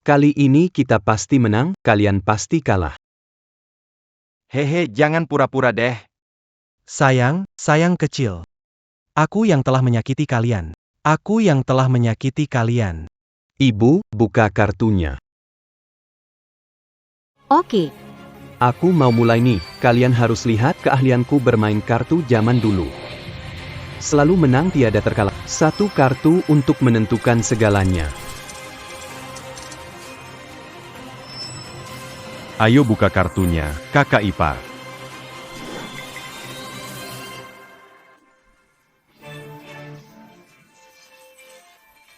Kali ini kita pasti menang, kalian pasti kalah. Hehe, jangan pura-pura deh. Sayang kecil. Aku yang telah menyakiti kalian. Aku yang telah menyakiti kalian. Ibu, buka kartunya. Oke. Aku mau mulai nih, kalian harus lihat keahlianku bermain kartu zaman dulu. Selalu menang tiada terkalah. Satu kartu untuk menentukan segalanya. Ayo buka kartunya, kakak ipar.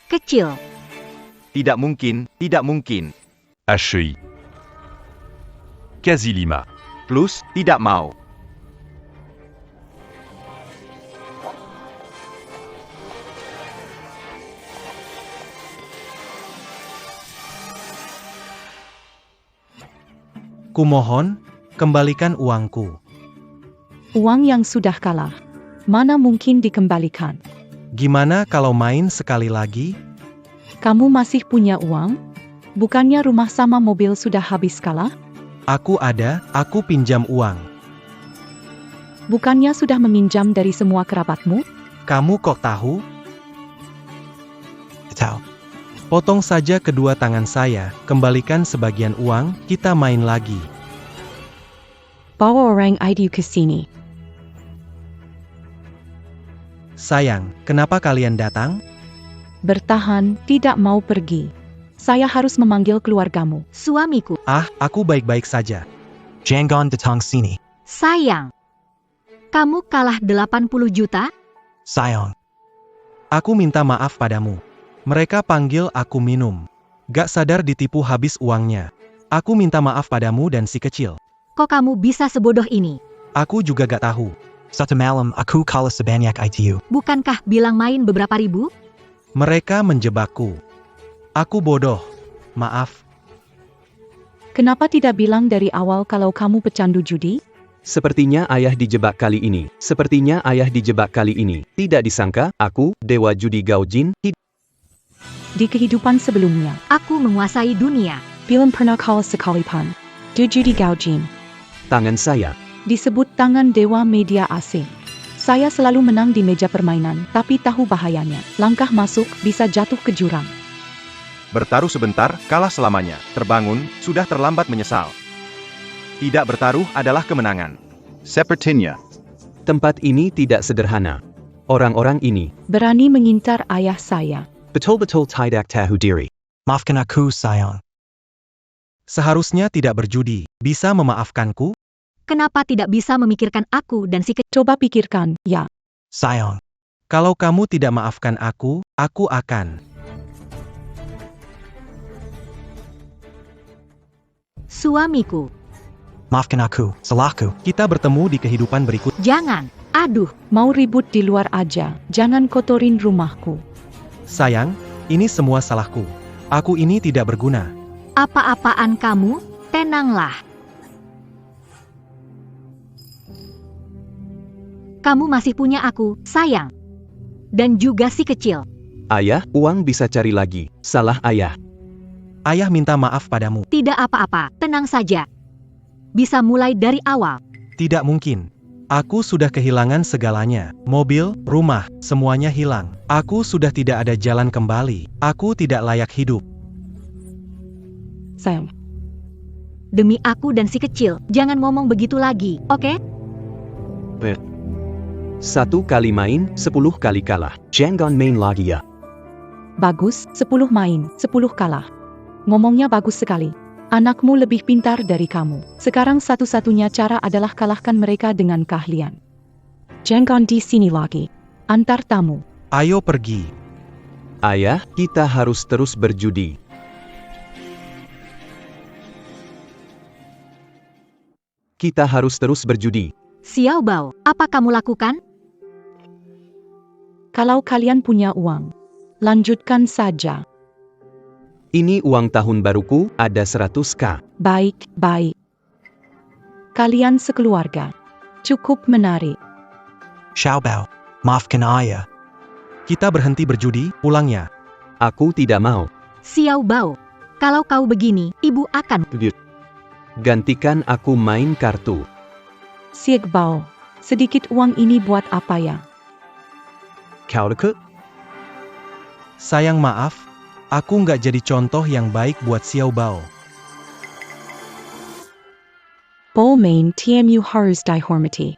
Kecil. Tidak mungkin, tidak mungkin. HI. Quasi Lima. Plus, tidak mau. Kumohon, kembalikan uangku. Uang yang sudah kalah. Mana mungkin dikembalikan? Gimana kalau main sekali lagi? Kamu masih punya uang? Bukannya rumah sama mobil sudah habis kalah? Aku pinjam uang. Bukannya sudah meminjam dari semua kerabatmu? Kamu kok tahu? Tahu. Potong saja kedua tangan saya, kembalikan sebagian uang, kita main lagi. Bawa orang itu ke sini. Sayang, kenapa kalian datang? Bertahan, tidak mau pergi. Saya harus memanggil keluargamu. Suamiku. Aku baik-baik saja. Jangan datang sini. Sayang. Kamu kalah 80 juta? Sayang. Aku minta maaf padamu. Mereka panggil aku minum. Gak sadar ditipu habis uangnya. Aku minta maaf padamu dan si kecil. Kok kamu bisa sebodoh ini? Aku juga gak tahu. Satu malam aku kalah sebanyak itu. Bukankah bilang main beberapa ribu? Mereka menjebakku. Aku bodoh. Maaf. Kenapa tidak bilang dari awal kalau kamu pecandu judi? Sepertinya ayah dijebak kali ini. Tidak disangka, aku, dewa judi Gaojin, Di kehidupan sebelumnya, Aku menguasai dunia. belum pernah kalah sekalipun. Di judi Gaojin. tangan saya. Disebut tangan dewa media asing. Saya selalu menang di meja permainan, tapi tahu bahayanya. Langkah masuk bisa jatuh ke jurang. Bertaruh sebentar, kalah selamanya. Terbangun, sudah terlambat menyesal. Tidak bertaruh adalah kemenangan. Sepertinya. Tempat ini tidak sederhana. Orang-orang ini, Berani mengincar ayah saya. betul-betul tidak tahu diri. Maafkan aku, sayang. Seharusnya tidak berjudi. Bisa memaafkanku? Kenapa tidak bisa memikirkan aku dan si kecil? Coba pikirkan, ya. Sayang. Kalau kamu tidak maafkan aku akan. Suamiku. Maafkan aku, salahku. Kita bertemu di kehidupan berikut. Jangan. Aduh. Mau ribut di luar aja. Jangan kotorin rumahku. Sayang, ini semua salahku. Aku ini tidak berguna. Apa-apaan kamu? Tenanglah. Kamu masih punya aku, sayang. Dan juga si kecil. Ayah, uang bisa cari lagi. Salah ayah. Ayah minta maaf padamu. Tidak apa-apa, tenang saja. Bisa mulai dari awal. Tidak mungkin. Aku sudah kehilangan segalanya. Mobil, rumah, semuanya hilang. Aku sudah tidak ada jalan kembali. Aku tidak layak hidup. Sayang. Demi aku dan si kecil, jangan ngomong begitu lagi, oke? 1 kali main, 10 kali kalah. Jangan main lagi ya. Bagus, 10 main, 10 kalah. Ngomongnya bagus sekali. Anakmu lebih pintar dari kamu. Sekarang satu-satunya cara adalah kalahkan mereka dengan keahlian. Jangan di sini lagi. Antar tamu. Ayo pergi. Ayah, kita harus terus berjudi. Kita harus terus berjudi. Xiao Bao, apa kamu lakukan? Kalau kalian punya uang, lanjutkan saja. Ini uang tahun baruku, ada 100k. Baik, baik. Kalian sekeluarga. Cukup menarik. Xiao Bao, maafkan ayah. Kita berhenti berjudi, pulangnya. Aku tidak mau. Xiao Bao, Kalau kau begini, ibu akan... Gantikan aku main kartu. Sieg Bao, sedikit uang ini buat apa ya? Kau deket? Sayang maaf, aku nggak jadi contoh yang baik buat Xiao Bao. Bo Main TMU harus dihormati.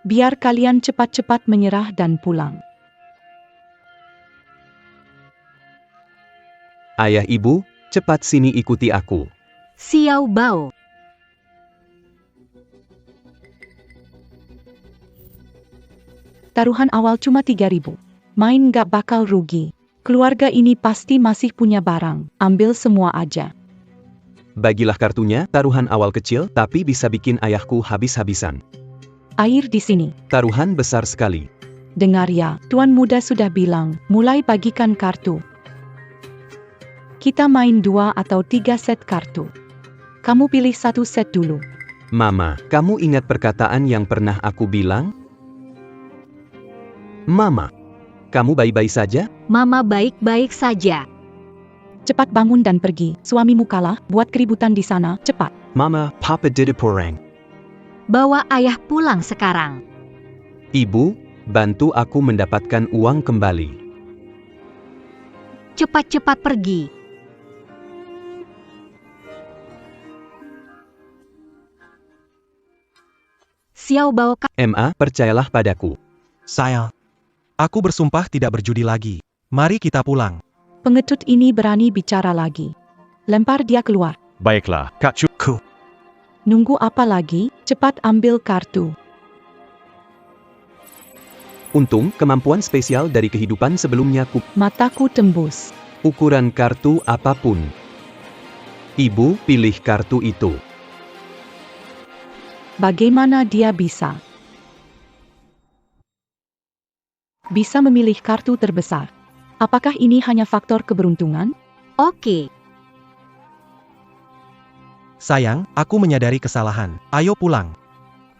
Biar kalian cepat-cepat menyerah dan pulang. Ayah ibu, cepat sini ikuti aku. Xiao Bao. Taruhan awal cuma 3.000. Main nggak bakal rugi. Keluarga ini pasti masih punya barang. Ambil semua aja. Bagilah kartunya, taruhan awal kecil, tapi bisa bikin ayahku habis-habisan. Air di sini. Taruhan besar sekali. Dengar ya, Tuan Muda sudah bilang, mulai bagikan kartu. Kita main 2 atau 3 set kartu. Kamu pilih 1 set dulu. Mama, kamu ingat perkataan yang pernah aku bilang? Mama, kamu baik-baik saja? Mama baik-baik saja. Cepat bangun dan pergi. Suamimu kalah, buat keributan di sana, cepat. Mama, Papa did porang. Bawa ayah pulang sekarang. Ibu, bantu aku mendapatkan uang kembali. Cepat-cepat pergi. Xiao Bao. Ma, percayalah padaku. Sayang, aku bersumpah tidak berjudi lagi. Mari kita pulang. Pengecut ini berani bicara lagi. Lempar dia keluar. Baiklah, Kak Cuku. Nunggu apa lagi? Cepat ambil kartu. Untung, kemampuan spesial dari kehidupan sebelumnya Mataku tembus. ukuran kartu apapun. Ibu, pilih kartu itu. Bagaimana dia bisa? Bisa memilih kartu terbesar. Apakah ini hanya faktor keberuntungan? Oke. Sayang, aku menyadari kesalahan. Ayo pulang.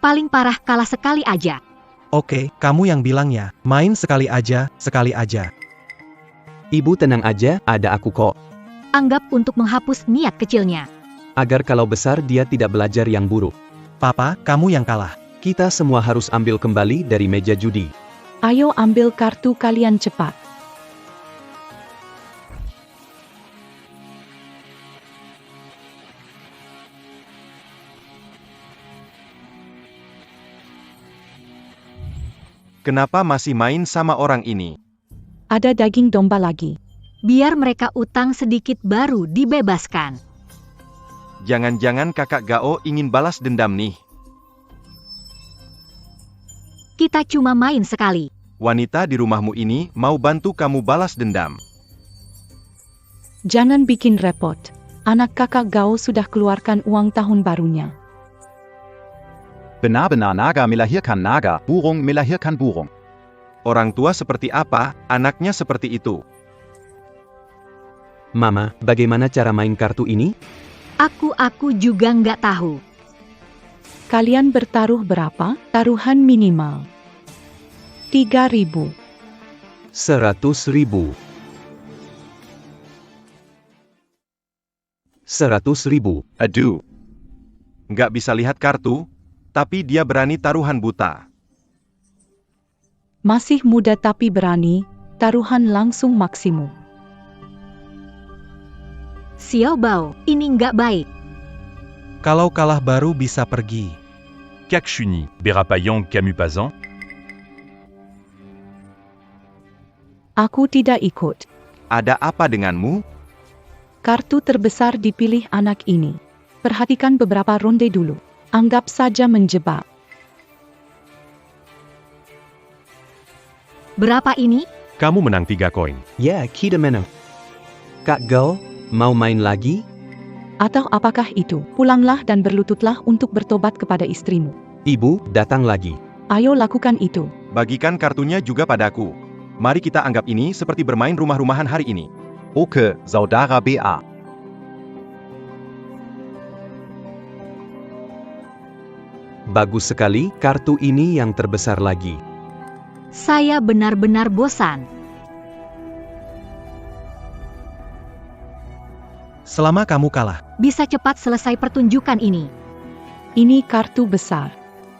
Paling parah kalah sekali aja. Oke, kamu yang bilang ya. Main sekali aja, sekali aja. Ibu tenang aja, ada aku kok. Anggap untuk menghapus niat kecilnya. Agar kalau besar dia tidak belajar yang buruk. Papa, kamu yang kalah. Kita semua harus ambil kembali dari meja judi. Ayo ambil kartu kalian cepat. Kenapa masih main sama orang ini? Ada daging domba lagi. Biar mereka utang sedikit baru dibebaskan. Jangan-jangan kakak Gao ingin balas dendam nih. Kita cuma main sekali. Wanita di rumahmu ini mau bantu kamu balas dendam. Jangan bikin repot. Anak kakak Gao sudah keluarkan uang tahun barunya. Benar-benar naga melahirkan naga, burung melahirkan burung. Orang tua seperti apa, anaknya seperti itu. Mama, bagaimana cara main kartu ini? Aku juga nggak tahu. Kalian bertaruh berapa? Taruhan minimal 3.000. 100.000. 100.000. Aduh. Nggak bisa lihat kartu, tapi dia berani taruhan buta. Masih muda tapi berani, taruhan langsung maksimum. Xiao Bao, ini nggak baik. Kalau kalah baru bisa pergi. Kakshuni, Bérapayang Kamupazan. Aku tidak ikut. Ada apa denganmu? Kartu terbesar dipilih anak ini. Perhatikan beberapa ronde dulu. Anggap saja menjebak. Berapa ini? Kamu menang 3 koin. Ya, kita menang. Kak Gao, mau main lagi? Atau apakah itu? Pulanglah dan berlututlah untuk bertobat kepada istrimu. Ibu, datang lagi. Ayo lakukan itu. Bagikan kartunya juga padaku. Mari kita anggap ini seperti bermain rumah-rumahan hari ini. Oke, Saudara BA. Bagus sekali, kartu ini yang terbesar lagi. Saya benar-benar bosan. Selama kamu kalah, Bisa cepat selesai pertunjukan ini. Ini kartu besar.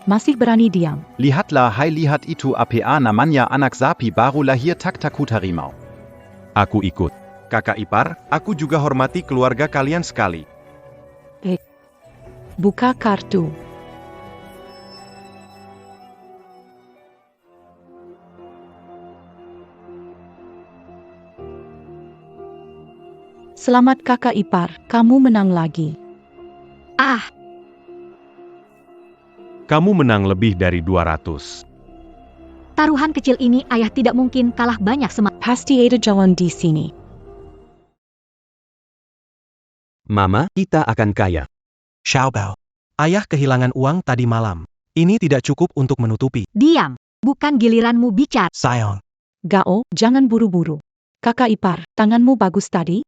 Masih berani diam. Lihatlah hai lihat itu apa namanya anak sapi baru lahir tak takut harimau. Aku ikut. Kakak ipar, aku juga hormati keluarga kalian sekali. Buka kartu. Selamat kakak ipar, kamu menang lagi. Ah, Kamu menang lebih dari 200. taruhan kecil ini ayah tidak mungkin kalah banyak Pasti ada jalan di sini. Mama, kita akan kaya. Xiaobao. Ayah kehilangan uang tadi malam. Ini tidak cukup untuk menutupi. Diam, bukan giliranmu bicara. Sayang. Gao, jangan buru-buru. Kakak ipar, tanganmu bagus tadi?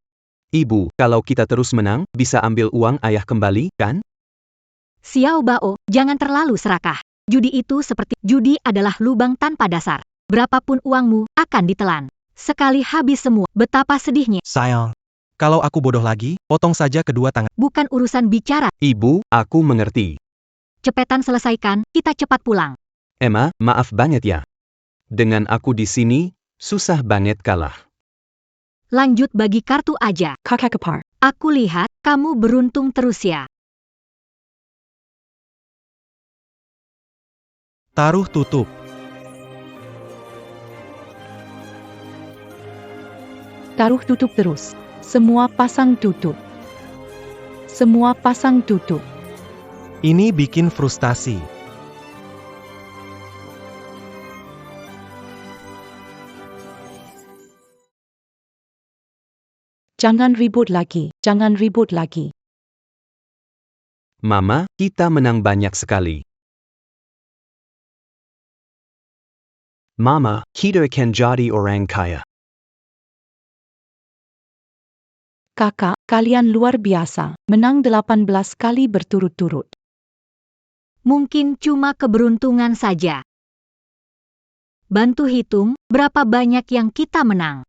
Ibu, kalau kita terus menang, bisa ambil uang ayah kembali, kan? Xiao Bao, jangan terlalu serakah. Judi itu seperti judi adalah lubang tanpa dasar. Berapapun uangmu akan ditelan. Sekali habis semua, betapa sedihnya. Sayang. Kalau aku bodoh lagi, potong saja kedua tangan. Bukan urusan bicara. Ibu, aku mengerti. Cepetan selesaikan, kita cepat pulang. Emma, maaf banget ya. Dengan aku di sini, susah banget kalah. Lanjut bagi kartu aja. Kakak ipar. Aku lihat, kamu beruntung terus ya. Taruh tutup. Taruh tutup terus. Semua pasang tutup. Semua pasang tutup. Ini bikin frustasi. Jangan ribut lagi, jangan ribut lagi. Mama, kita menang banyak sekali. Mama, kita akan jadi orang kaya. Kakak, kalian luar biasa, menang 18 kali berturut-turut. Mungkin cuma keberuntungan saja. Bantu hitung, berapa banyak yang kita menang.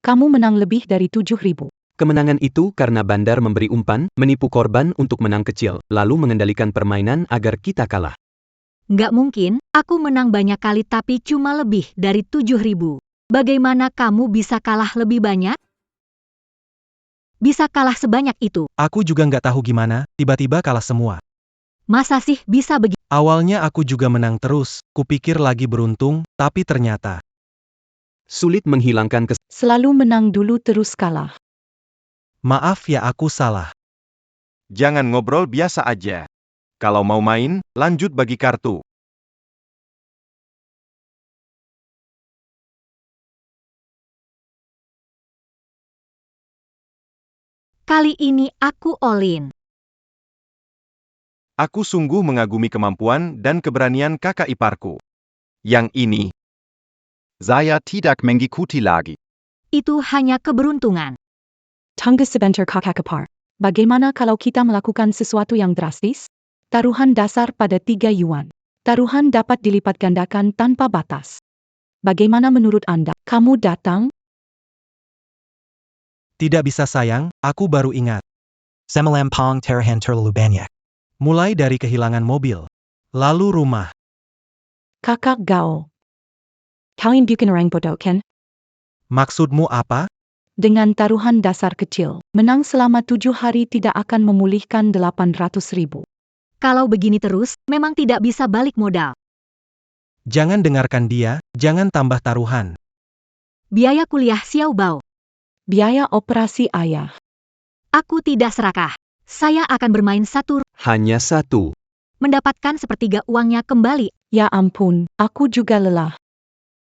Kamu menang lebih dari 7.000. Kemenangan itu karena bandar memberi umpan, menipu korban untuk menang kecil, lalu mengendalikan permainan agar kita kalah. Nggak mungkin, aku menang banyak kali tapi cuma lebih dari 7.000. Bagaimana kamu bisa kalah lebih banyak? Bisa kalah sebanyak itu. Aku juga nggak tahu gimana, tiba-tiba kalah semua. Masa sih bisa begitu? Awalnya aku juga menang terus, kupikir lagi beruntung, tapi ternyata. Sulit menghilangkan Selalu menang dulu terus kalah. Maaf ya aku salah. Jangan ngobrol biasa aja. Kalau mau main, lanjut bagi kartu. Kali ini aku all in. Aku sungguh mengagumi kemampuan dan keberanian kakak iparku. Yang ini, Saya tidak mengikuti lagi. Itu hanya keberuntungan. Tunggu sebentar kakak ipar. Bagaimana kalau kita melakukan sesuatu yang drastis? Taruhan dasar pada 3 yuan. Taruhan dapat dilipat gandakan tanpa batas. Bagaimana menurut Anda? Kamu datang? Tidak bisa sayang, aku baru ingat. Semelampang terahan terlalu banyak. Mulai dari kehilangan mobil. Lalu rumah. Kakak Gao. Kalian bukan orang bodoh kan? Maksudmu apa? Dengan taruhan dasar kecil, menang selama 7 hari tidak akan memulihkan 800.000. Kalau begini terus, memang tidak bisa balik modal. Jangan dengarkan dia, jangan tambah taruhan. Biaya kuliah Xiao Bao. Biaya operasi ayah. Aku tidak serakah. Saya akan bermain satu, hanya satu. mendapatkan sepertiga uangnya kembali. Ya ampun, aku juga lelah.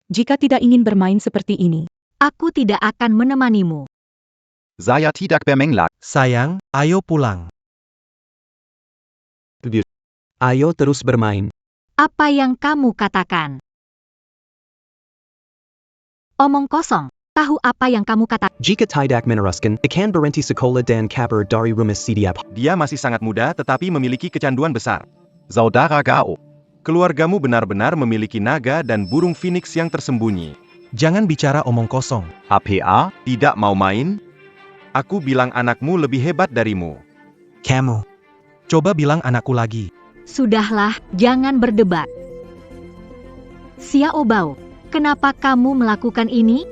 Jika tidak ingin bermain seperti ini, Aku tidak akan menemanimu. Saya tidak bermenglag. Sayang, ayo pulang. Ayo terus bermain. Apa yang kamu katakan? Omong kosong. Tahu apa yang kamu katakan? Jika tidak meneruskan, akan berhenti sekolah dan kabar dari rumah sidiap. dia masih sangat muda tetapi memiliki kecanduan besar. Saudara Gao. Keluargamu benar-benar memiliki naga dan burung phoenix yang tersembunyi. Jangan bicara omong kosong. HPA? Tidak mau main? Aku bilang anakmu lebih hebat darimu. Kamu. Coba bilang anakku lagi. Sudahlah, jangan berdebat. Xiao Bao, kenapa kamu melakukan ini?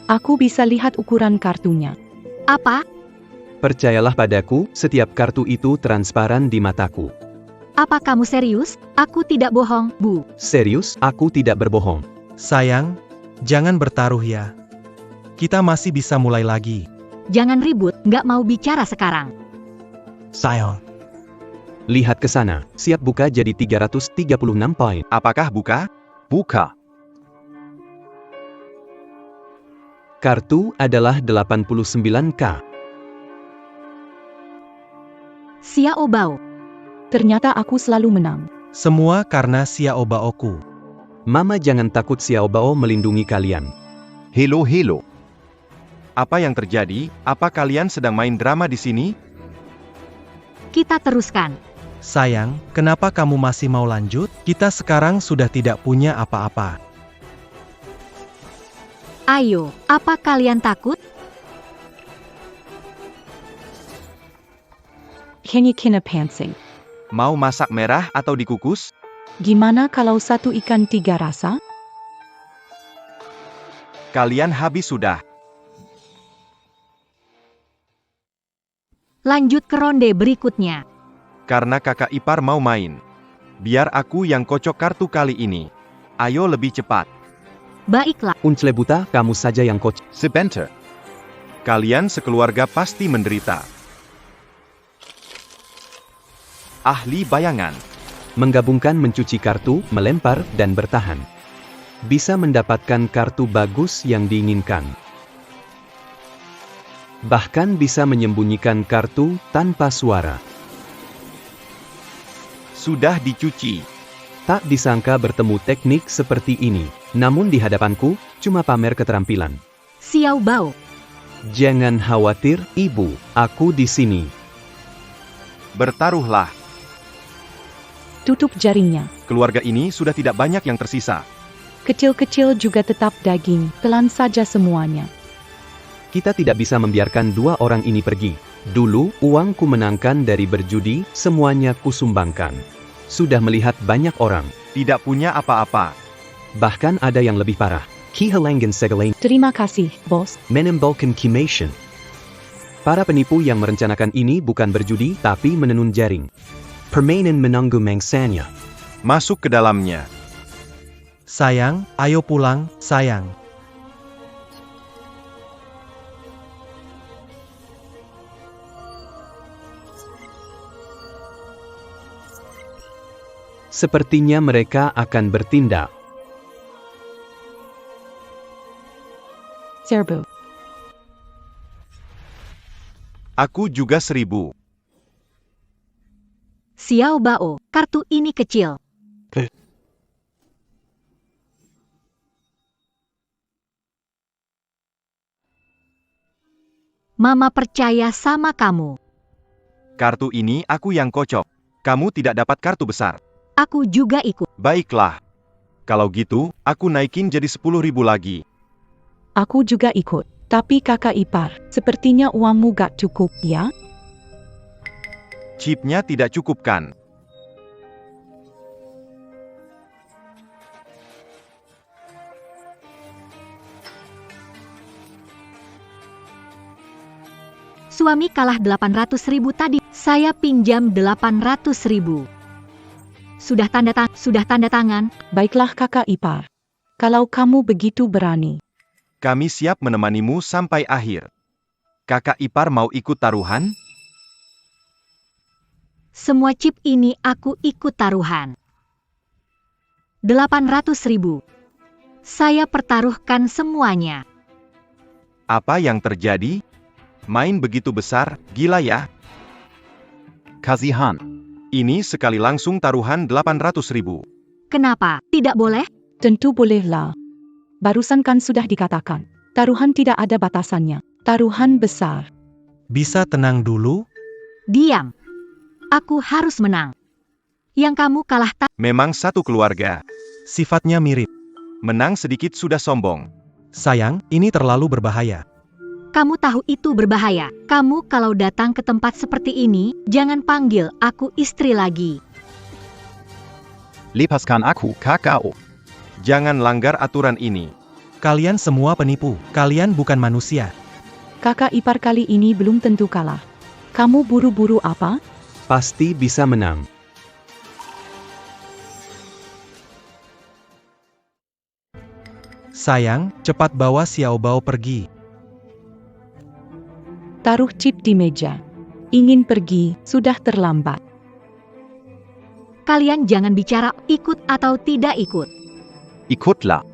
Aku bisa lihat ukuran kartunya. Apa? Percayalah padaku, setiap kartu itu transparan di mataku. Apa kamu serius? Aku tidak bohong, Bu. Serius, aku tidak berbohong. Sayang, jangan bertaruh ya. Kita masih bisa mulai lagi. Jangan ribut, nggak mau bicara sekarang. Sayang. Lihat ke sana, siap buka jadi 336 poin. Apakah buka? Buka. Kartu adalah 89K. Xiao Bao, Ternyata aku selalu menang. Semua karena Xiao Baoku. Mama jangan takut, Xiao Bao melindungi kalian. Hello hello. Apa yang terjadi? Apa kalian sedang main drama di sini? kita teruskan. Sayang, kenapa kamu masih mau lanjut? Kita sekarang sudah tidak punya apa-apa. Ayo, apa kalian takut? Hanya kena pansing. Mau masak merah atau dikukus? Gimana kalau satu ikan 3 rasa? Kalian habis sudah. Lanjut ke ronde berikutnya. Karena kakak ipar mau main. Biar aku yang kocok kartu kali ini. Ayo lebih cepat. Baiklah, Uncle buta, kamu saja yang coach. Sebentar. Kalian sekeluarga pasti menderita. Ahli bayangan. Menggabungkan mencuci kartu, melempar, dan bertahan. Bisa mendapatkan kartu bagus yang diinginkan. Bahkan bisa menyembunyikan kartu tanpa suara. Sudah dicuci. Tak disangka bertemu teknik seperti ini. Namun di hadapanku, cuma pamer keterampilan. Xiao Bao, Jangan khawatir, Ibu. Aku di sini. Bertaruhlah. Tutup jaringnya. Keluarga ini sudah tidak banyak yang tersisa. Kecil-kecil juga tetap daging, telan saja semuanya. Kita tidak bisa membiarkan dua orang ini pergi. Dulu, uang ku menangkan dari berjudi, semuanya kusumbangkan. Sudah melihat banyak orang. Tidak punya apa-apa. Bahkan ada yang lebih parah. Kihalangan segalain, Terima kasih, bos. menembakkan kimation. Para penipu yang merencanakan ini bukan berjudi, tapi menenun jaring. Permainan menunggu mangsanya. Masuk ke dalamnya. Sayang, ayo pulang, sayang. Sepertinya mereka akan bertindak. Serbu. Aku juga 1000. Xiao Bao, kartu ini kecil. Mama percaya sama kamu. Kartu ini aku yang kocok. Kamu tidak dapat kartu besar. Aku juga ikut. Baiklah. Kalau gitu, aku naikin jadi 10.000 lagi. Aku juga ikut. Tapi kakak ipar, sepertinya uangmu gak cukup, ya? Chipnya tidak cukup kan? Suami kalah 800.000 tadi. Saya pinjam 800.000. Sudah tanda tangan. Baiklah kakak ipar. Kalau kamu begitu berani. Kami siap menemanimu sampai akhir. Kakak ipar mau ikut taruhan? Semua chip ini aku ikut taruhan. 800.000. Saya pertaruhkan semuanya. Apa yang terjadi? Main begitu besar, gila ya? Kasihan. Ini sekali langsung taruhan 800.000. Kenapa? Tidak boleh? Tentu bolehlah. Barusan kan sudah dikatakan. Taruhan tidak ada batasannya. Taruhan besar. Bisa tenang dulu? Diam. Aku harus menang. Yang kamu kalah Memang satu keluarga. Sifatnya mirip. Menang sedikit sudah sombong. Sayang, ini terlalu berbahaya. Kamu tahu itu berbahaya. Kamu kalau datang ke tempat seperti ini, jangan panggil aku istri lagi. Lepaskan aku, KKO. Jangan langgar aturan ini. Kalian semua penipu. Kalian bukan manusia. Kakak ipar kali ini belum tentu kalah. Kamu buru-buru apa? Pasti bisa menang. Sayang, cepat bawa Xiao Bao pergi. Taruh chip di meja. Ingin pergi, sudah terlambat. Kalian jangan bicara ikut atau tidak ikut. Ikutlah.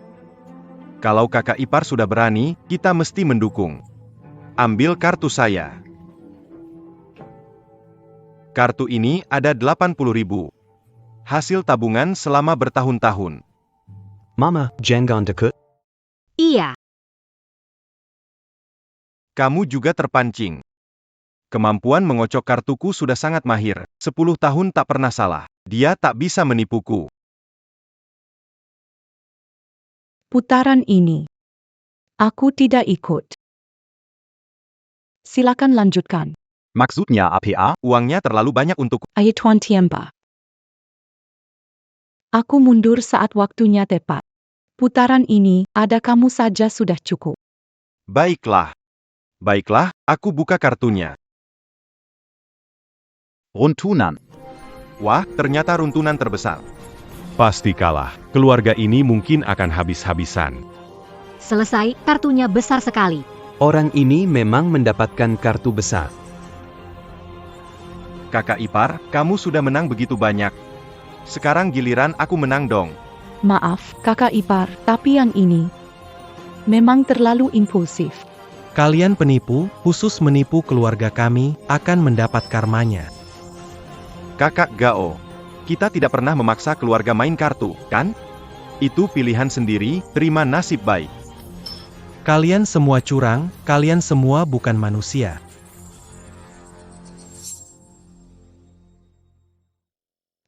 Kalau kakak ipar sudah berani, kita mesti mendukung. Ambil kartu saya. Kartu ini ada 80.000. Hasil tabungan selama bertahun-tahun. Mama, jangan deket. Iya, Kamu juga terpancing. Kemampuan mengocok kartuku sudah sangat mahir. 10 tahun tak pernah salah. Dia tak bisa menipuku. Putaran ini. Aku tidak ikut. Silakan lanjutkan. Maksudnya APA? Uangnya terlalu banyak untukku. Ayo Tuan Tiempa. Aku mundur saat waktunya tepat. Putaran ini, ada kamu saja sudah cukup. Baiklah. Baiklah, aku buka kartunya. Runtunan. Wah, ternyata runtunan terbesar. Pasti kalah. Keluarga ini mungkin akan habis-habisan. selesai, kartunya besar sekali. Orang ini memang mendapatkan kartu besar. Kakak ipar, kamu sudah menang begitu banyak. Sekarang giliran aku menang dong. Maaf, kakak ipar, tapi yang ini memang terlalu impulsif. Kalian penipu, khusus menipu keluarga kami, akan mendapat karmanya. Kakak Gao, kita tidak pernah memaksa keluarga main kartu, kan? Itu pilihan sendiri, terima nasib baik. Kalian semua curang, kalian semua bukan manusia.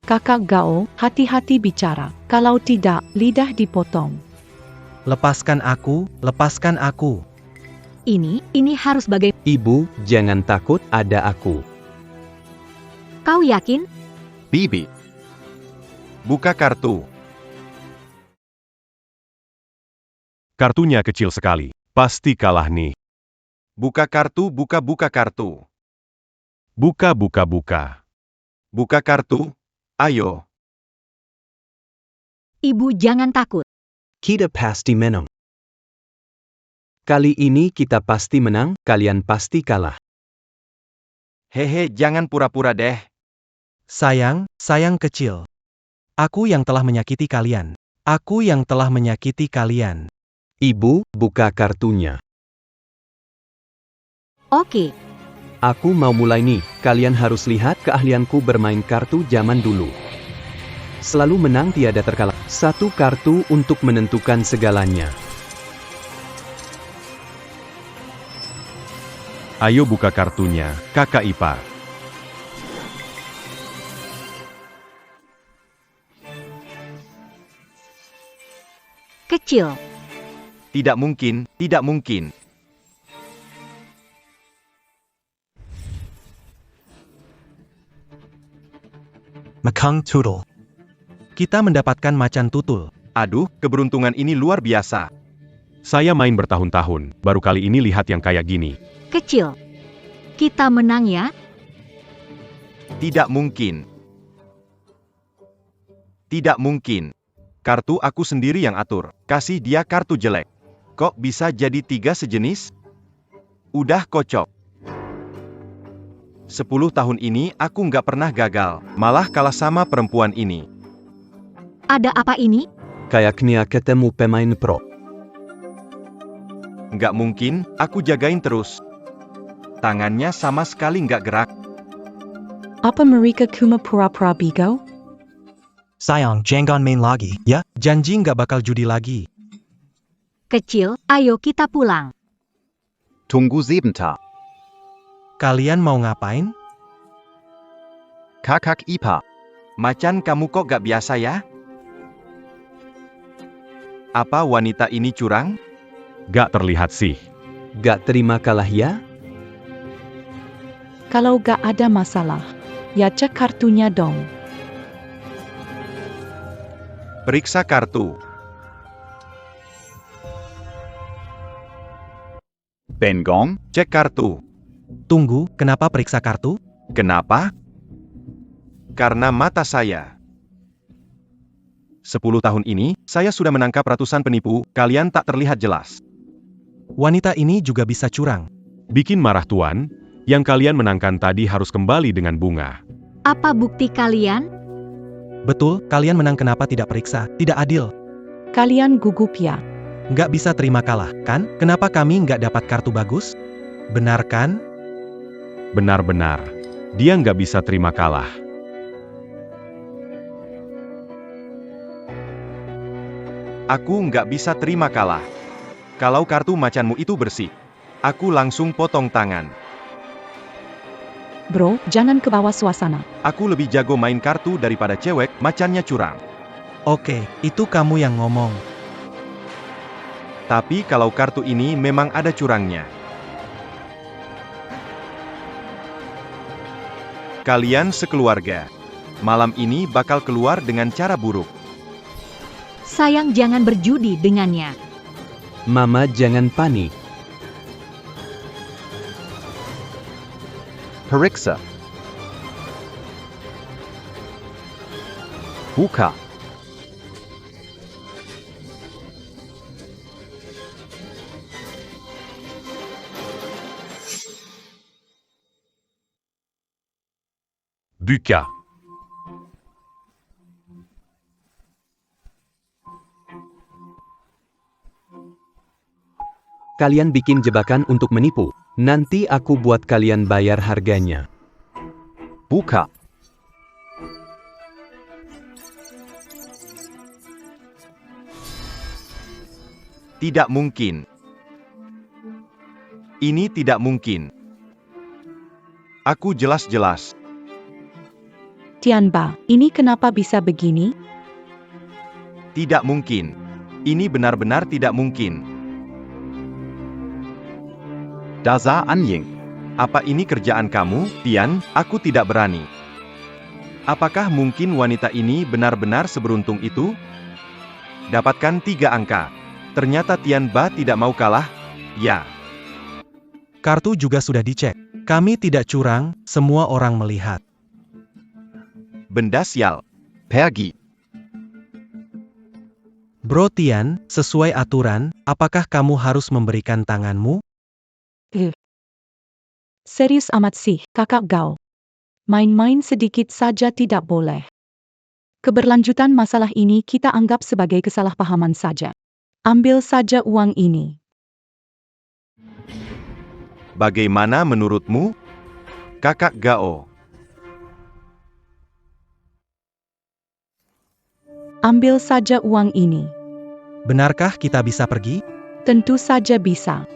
Kakak Gao, hati-hati bicara. Kalau tidak, lidah dipotong. Lepaskan aku, lepaskan aku. Ini harus bagaimana? Ibu, jangan takut, ada aku. Kau yakin? Bibi. Buka kartu. Kartunya kecil sekali. Pasti kalah nih. Buka kartu, buka kartu. Buka. Buka kartu. Ayo. Ibu jangan takut. Kita pasti menang. Kali ini kita pasti menang, kalian pasti kalah. Hehe, jangan pura-pura deh. Sayang kecil. Aku yang telah menyakiti kalian. Aku yang telah menyakiti kalian. Ibu, buka kartunya. Oke, Aku mau mulai nih, kalian harus lihat keahlianku bermain kartu zaman dulu. Selalu menang tiada terkalah. Satu kartu untuk menentukan segalanya. Ayo buka kartunya, kakak ipar. kecil. Tidak mungkin, tidak mungkin. Mekang Tutul. Kita mendapatkan macan tutul. Aduh, keberuntungan ini luar biasa. Saya main bertahun-tahun, baru kali ini lihat yang kayak gini. Kecil. Kita menang ya? Tidak mungkin. Tidak mungkin. Kartu aku sendiri yang atur. Kasih dia kartu jelek. Kok bisa jadi 3 sejenis? Udah kocok. 10 tahun ini aku nggak pernah gagal. Malah kalah sama perempuan ini. Ada apa ini? Kayaknya ketemu pemain pro. Nggak mungkin, aku jagain terus. Tangannya sama sekali nggak gerak. Apa mereka cuma pura-pura bigo? Sayang, jangan main lagi, ya? Janji nggak bakal judi lagi. Kecil, ayo kita pulang. Tunggu sebentar. Kalian mau ngapain? Kakak ipar. Macan kamu kok gak biasa ya? Apa wanita ini curang? Gak terlihat sih. Gak terima kalah ya? Kalau gak ada masalah, ya cek kartunya dong. Periksa kartu. Bengong, Cek kartu. Tunggu, kenapa periksa kartu? Kenapa? Karena mata saya. 10 tahun ini, saya sudah menangkap ratusan penipu, kalian tak terlihat jelas. Wanita ini juga bisa curang. Bikin marah tuan, yang kalian menangkan tadi harus kembali dengan bunga. Apa bukti kalian? Betul, kalian menang kenapa tidak periksa? Tidak adil. Kalian gugup ya? Nggak bisa terima kalah, kan? Kenapa kami nggak dapat kartu bagus? Benar kan? Benar-benar, dia nggak bisa terima kalah. Aku nggak bisa terima kalah. Kalau kartu macanmu itu bersih, aku langsung potong tangan. Bro, jangan ke bawah suasana. Aku lebih jago main kartu daripada cewek, macannya curang. Oke, itu kamu yang ngomong. Tapi kalau kartu ini memang ada curangnya. Kalian sekeluarga, malam ini bakal keluar dengan cara buruk. Sayang jangan berjudi dengannya. Mama jangan panik. periksa. Buka. Buka. Kalian bikin jebakan untuk menipu. Nanti aku buat kalian bayar harganya. Buka. Tidak mungkin. Ini tidak mungkin. Aku jelas-jelas. Tianba, ini kenapa bisa begini? Tidak mungkin. Ini benar-benar tidak mungkin. Dasar anjing. Apa ini kerjaan kamu, Tian? Aku tidak berani. Apakah mungkin wanita ini benar-benar seberuntung itu? Dapatkan 3 angka. Ternyata Tianba tidak mau kalah. Ya. Kartu juga sudah dicek. Kami tidak curang, semua orang melihat. Benda sial. Pergi. Bro Tian, sesuai aturan, apakah kamu harus memberikan tanganmu? Serius amat sih, kakak Gao. Main-main sedikit saja tidak boleh. Keberlanjutan masalah ini kita anggap sebagai kesalahpahaman saja. Ambil saja uang ini. Bagaimana menurutmu, Kakak Gao? Ambil saja uang ini. Benarkah kita bisa pergi? Tentu saja bisa.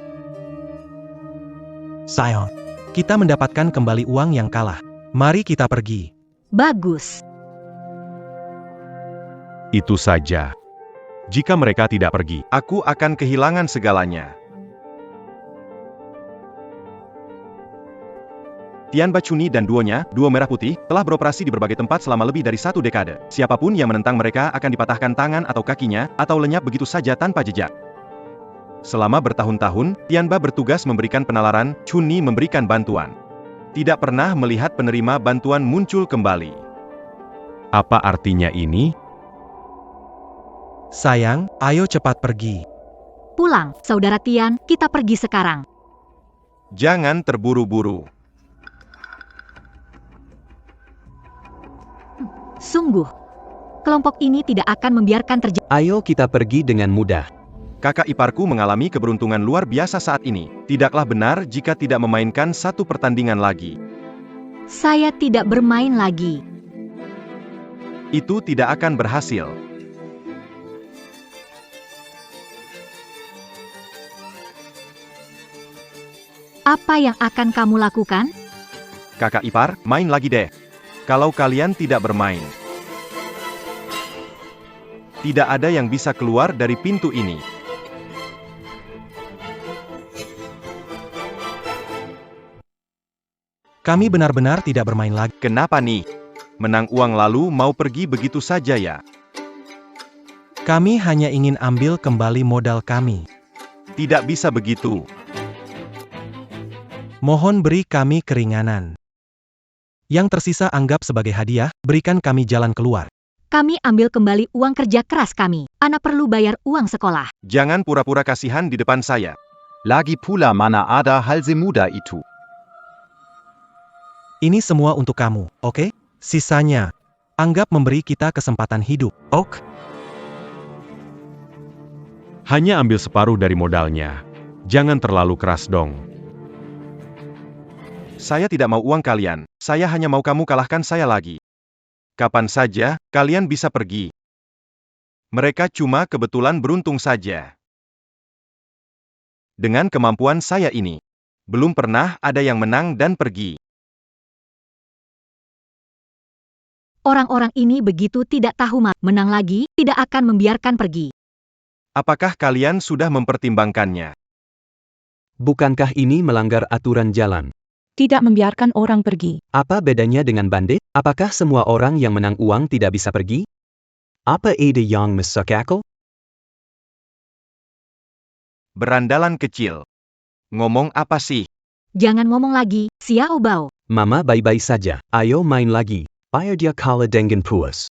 Sayang, kita mendapatkan kembali uang yang kalah. Mari kita pergi. Bagus. Itu saja. Jika mereka tidak pergi, Aku akan kehilangan segalanya. Tian Bacuni dan duonya, Duo Merah Putih, telah beroperasi di berbagai tempat selama lebih dari 1 dekade. Siapapun yang menentang mereka akan dipatahkan tangan atau kakinya, atau lenyap begitu saja tanpa jejak. Selama bertahun-tahun, Tianba bertugas memberikan penalaran, Chuni memberikan bantuan. Tidak pernah melihat penerima bantuan muncul kembali. apa artinya ini? Sayang, ayo cepat pergi. Pulang, saudara Tian, kita pergi sekarang. Jangan terburu-buru. Sungguh, kelompok ini tidak akan membiarkan terjadi. Ayo kita pergi dengan mudah. Kakak iparku mengalami keberuntungan luar biasa saat ini. Tidaklah benar jika tidak memainkan 1 pertandingan lagi. Saya tidak bermain lagi. Itu tidak akan berhasil. Apa yang akan kamu lakukan? Kakak ipar, main lagi deh. Kalau kalian tidak bermain, tidak ada yang bisa keluar dari pintu ini. Kami benar-benar tidak bermain lagi. Kenapa nih? Menang uang lalu mau pergi begitu saja ya? Kami hanya ingin ambil kembali modal kami. Tidak bisa begitu. Mohon beri kami keringanan. Yang tersisa anggap sebagai hadiah, berikan kami jalan keluar. Kami ambil kembali uang kerja keras kami. Anak perlu bayar uang sekolah. Jangan pura-pura kasihan di depan saya. Lagi pula mana ada hal semudah itu. Ini semua untuk kamu, oke? Sisanya, anggap memberi kita kesempatan hidup, ok? Hanya ambil separuh dari modalnya. Jangan terlalu keras dong. Saya tidak mau uang kalian. Saya hanya mau kamu kalahkan saya lagi. Kapan saja, kalian bisa pergi. Mereka cuma kebetulan beruntung saja. Dengan kemampuan saya ini, belum pernah ada yang menang dan pergi. Orang-orang ini begitu tidak tahu menang lagi, tidak akan membiarkan pergi. Apakah kalian sudah mempertimbangkannya? Bukankah ini melanggar aturan jalan? Tidak membiarkan orang pergi. Apa bedanya dengan bandit? Apakah semua orang yang menang uang tidak bisa pergi? Apa ada yang masuk akal? Berandalan kecil. Ngomong apa sih? Jangan ngomong lagi, Xiao Bao. Mama baik-baik saja. Ayo main lagi. Biar dia kalah dengan puas.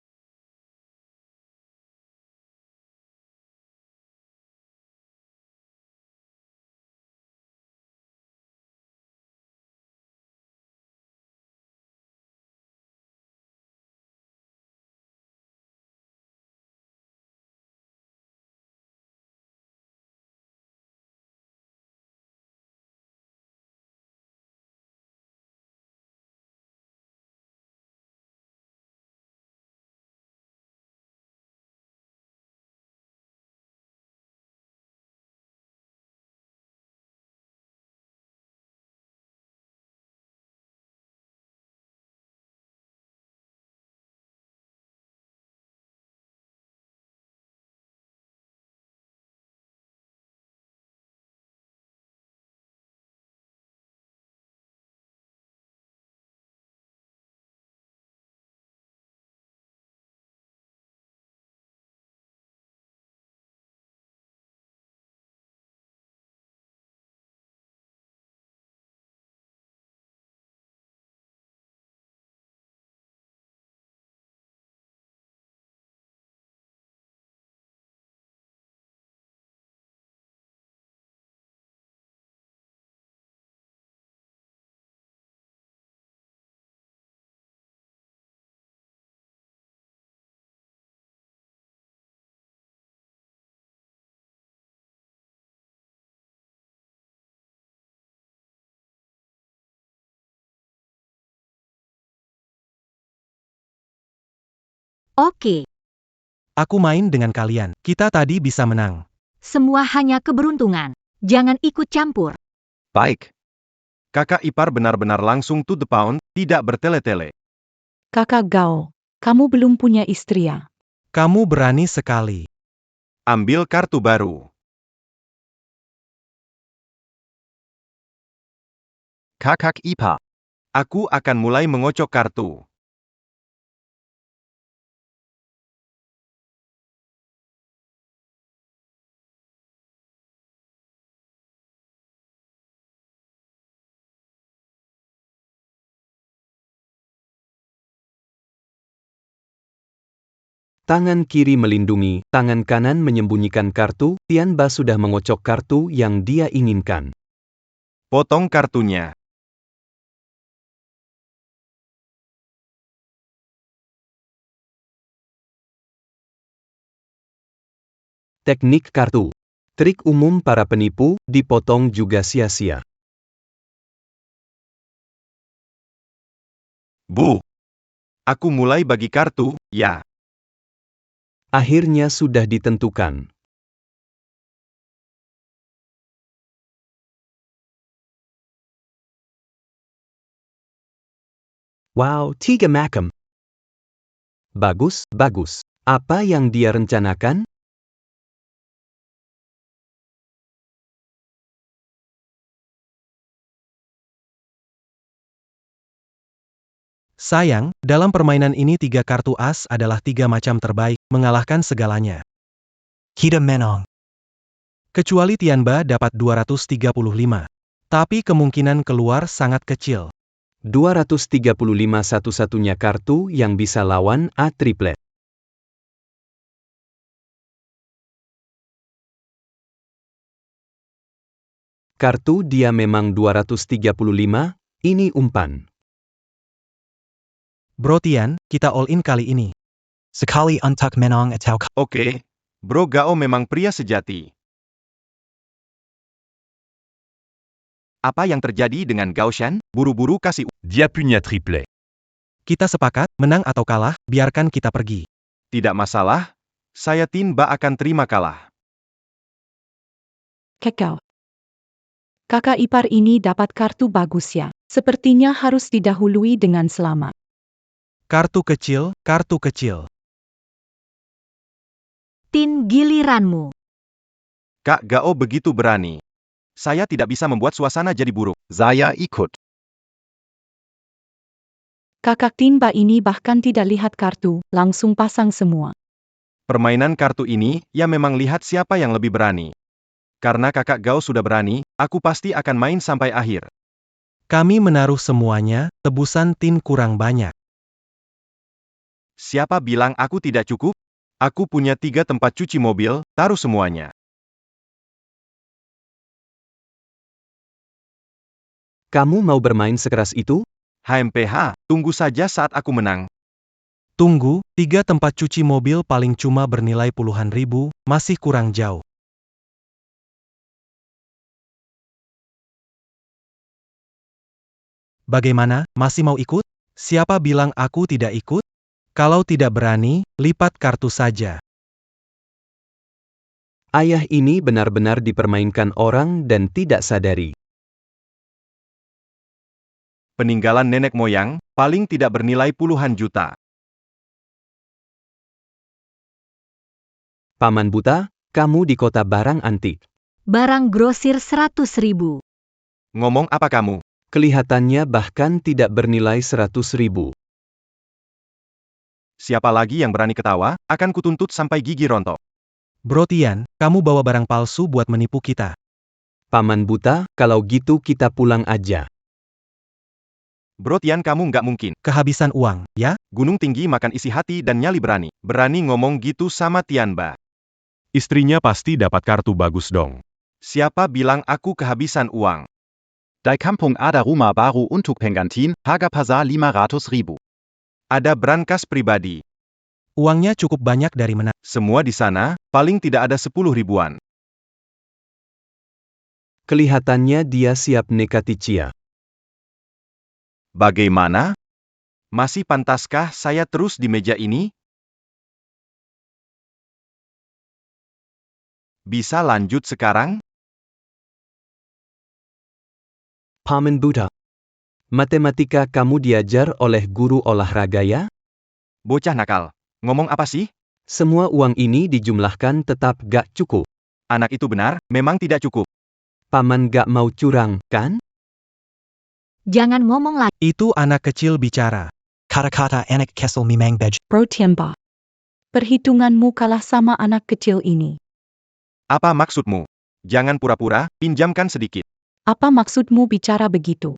Oke, Aku main dengan kalian. Kita tadi bisa menang. semua hanya keberuntungan. Jangan ikut campur. Baik. Kakak ipar benar-benar langsung to the pound, tidak bertele-tele. Kakak Gao, kamu belum punya istri ya? Kamu berani sekali. Ambil kartu baru. Kakak ipar. Aku akan mulai mengocok kartu. Tangan kiri melindungi, tangan kanan menyembunyikan kartu. Tianba sudah mengocok kartu yang dia inginkan. Potong kartunya. Teknik kartu. Trik umum para penipu, dipotong juga sia-sia. Bu. Aku mulai bagi kartu, ya. Akhirnya sudah ditentukan. Wow, 3 macam. Bagus, bagus. Apa yang dia rencanakan? Sayang, dalam permainan ini 3 kartu as adalah 3 macam terbaik, mengalahkan segalanya. Kita menang. Kecuali Tianba dapat 235. Tapi kemungkinan keluar sangat kecil. 235 satu-satunya kartu yang bisa lawan A triplet. Kartu dia memang 235, ini umpan. Bro Tian, kita all in kali ini. Sekali untuk menang atau Oke, Bro Gao memang pria sejati. Apa yang terjadi dengan Gao Shan? Buru-buru kasih. Dia punya triplet. kita sepakat, menang atau kalah, biarkan kita pergi. Tidak masalah, saya Tin Ba akan terima kalah. Kekau. Kakak ipar ini dapat kartu bagus ya. Sepertinya harus didahului dengan selamat. Kartu kecil, kartu kecil. Tin, giliranmu. Kak Gao begitu berani. Saya tidak bisa membuat suasana jadi buruk. Saya ikut. Kakak Timba ini bahkan tidak lihat kartu, langsung pasang semua. Permainan kartu ini, ya memang lihat siapa yang lebih berani. Karena kakak Gao sudah berani, aku pasti akan main sampai akhir. Kami menaruh semuanya, tebusan Tin kurang banyak. Siapa bilang aku tidak cukup? Aku punya 3 tempat cuci mobil, taruh semuanya. Kamu mau bermain sekeras itu? HMPH, tunggu saja saat aku menang. Tunggu, 3 tempat cuci mobil paling cuma bernilai puluhan ribu, masih kurang jauh. Bagaimana, masih mau ikut? Siapa bilang aku tidak ikut? Kalau tidak berani, lipat kartu saja. Ayah ini benar-benar dipermainkan orang dan tidak sadari. Peninggalan nenek moyang, paling tidak bernilai puluhan juta. Paman buta, kamu di kota barang antik. Barang grosir 100.000. Ngomong apa kamu? Kelihatannya bahkan tidak bernilai 100.000. Siapa lagi yang berani ketawa, akan kutuntut sampai gigi rontok. Bro Tian, kamu bawa barang palsu buat menipu kita. Paman buta, kalau gitu kita pulang aja. Bro Tian, kamu nggak mungkin. Kehabisan uang, ya? Gunung tinggi makan isi hati dan nyali berani. Berani ngomong gitu sama Tianba. Istrinya pasti dapat kartu bagus dong. Siapa bilang aku kehabisan uang? Die Kampung ada rumah baru untuk penggantiin, harga pasar 500.000. Ada brankas pribadi. Uangnya cukup banyak dari mana? Semua di sana, paling tidak ada 10 ribuan. Kelihatannya dia siap nekati Cia. Bagaimana? Masih pantaskah saya terus di meja ini? Bisa lanjut sekarang? Paman buta. Matematika kamu diajar oleh guru olahraga ya? Bocah nakal. Ngomong apa sih? Semua uang ini dijumlahkan tetap gak cukup. Anak itu benar, memang tidak cukup. Paman gak mau curang, kan? Jangan ngomong lagi. Itu anak kecil bicara. Kata-kata anak kecil memang bej. Bro Tianba. Perhitunganmu kalah sama anak kecil ini. Apa maksudmu? Jangan pura-pura, pinjamkan sedikit. Apa maksudmu bicara begitu?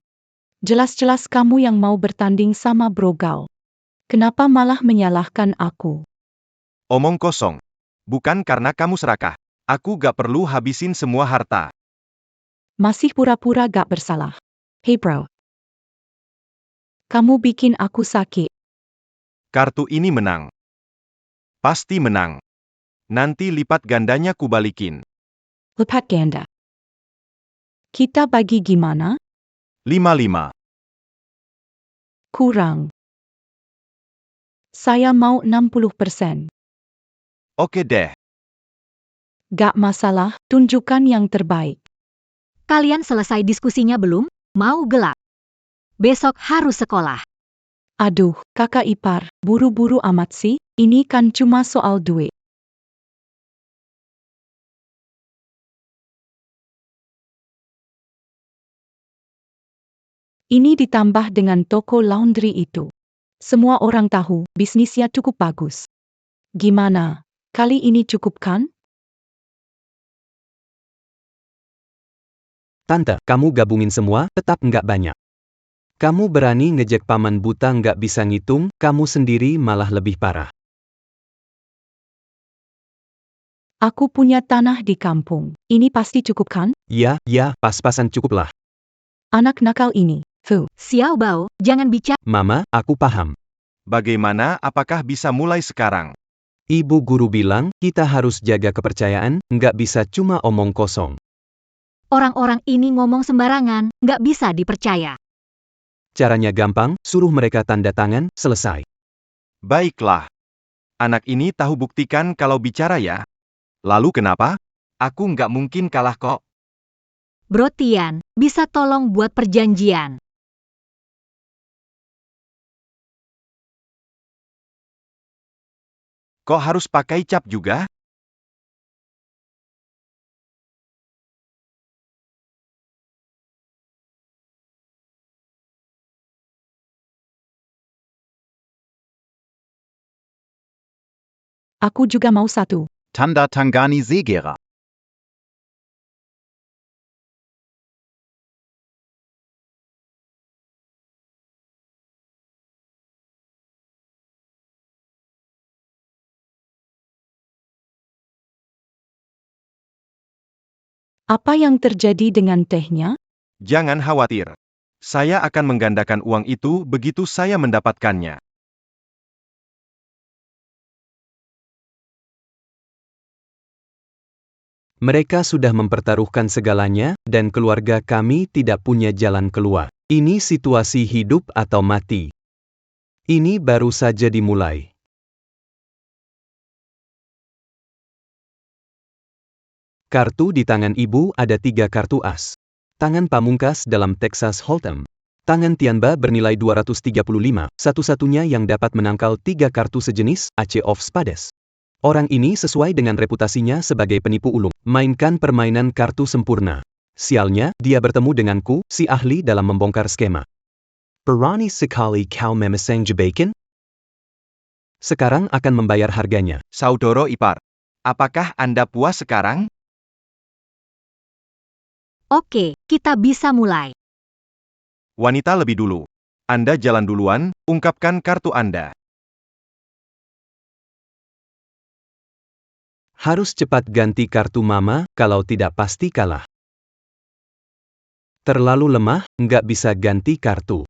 Jelas-jelas kamu yang mau bertanding sama Bro Gao. Kenapa malah menyalahkan aku? Omong kosong. Bukan karena kamu serakah. Aku gak perlu habisin semua harta. Masih pura-pura gak bersalah. Hey bro. Kamu bikin aku sakit. Kartu ini menang. Pasti menang. Nanti lipat gandanya kubalikin. Lipat ganda. Kita bagi gimana? 5-5. Kurang. Saya mau 60%. Oke deh. Gak masalah, tunjukkan yang terbaik. Kalian selesai diskusinya belum? Mau gelap. Besok harus sekolah. Aduh, kakak ipar, buru-buru amat sih, ini kan cuma soal duit. Ini ditambah dengan toko laundry itu. Semua orang tahu bisnisnya cukup bagus. Gimana? Kali ini cukup kan? Tante, kamu gabungin semua, tetap nggak banyak. Kamu berani ngejek paman buta nggak bisa ngitung, kamu sendiri malah lebih parah. Aku punya tanah di kampung. Ini pasti cukup kan? Ya, pas-pasan cukuplah. Anak nakal ini. Fuh. Xiao Bao, jangan bicara. Mama, aku paham. Bagaimana, apakah bisa mulai sekarang? Ibu guru bilang, kita harus jaga kepercayaan, nggak bisa cuma omong kosong. Orang-orang ini ngomong sembarangan, nggak bisa dipercaya. Caranya gampang, suruh mereka tanda tangan, selesai. Baiklah. Anak ini tahu buktikan kalau bicara ya. Lalu kenapa? Aku nggak mungkin kalah kok. Bro Tian, bisa tolong buat perjanjian. Kok harus pakai cap juga? Aku juga mau satu. Tanda Tangani Segera. Apa yang terjadi dengan tehnya? Jangan khawatir. Saya akan menggandakan uang itu begitu saya mendapatkannya. Mereka sudah mempertaruhkan segalanya, dan keluarga kami tidak punya jalan keluar. Ini situasi hidup atau mati. Ini baru saja dimulai. Kartu di tangan ibu ada 3 kartu as. Tangan pamungkas dalam Texas Hold'em. Tangan Tianba bernilai 235, satu-satunya yang dapat menangkal 3 kartu sejenis, Ace of Spades. Orang ini sesuai dengan reputasinya sebagai penipu ulung. Mainkan permainan kartu sempurna. Sialnya, dia bertemu denganku, si ahli dalam membongkar skema. Berani sekali kau memesan jebakan? Sekarang akan membayar harganya. Saudara ipar, apakah Anda puas sekarang? Oke, kita bisa mulai. Wanita lebih dulu. Anda jalan duluan, ungkapkan kartu Anda. Harus cepat ganti kartu mama, kalau tidak pasti kalah. Terlalu lemah, nggak bisa ganti kartu.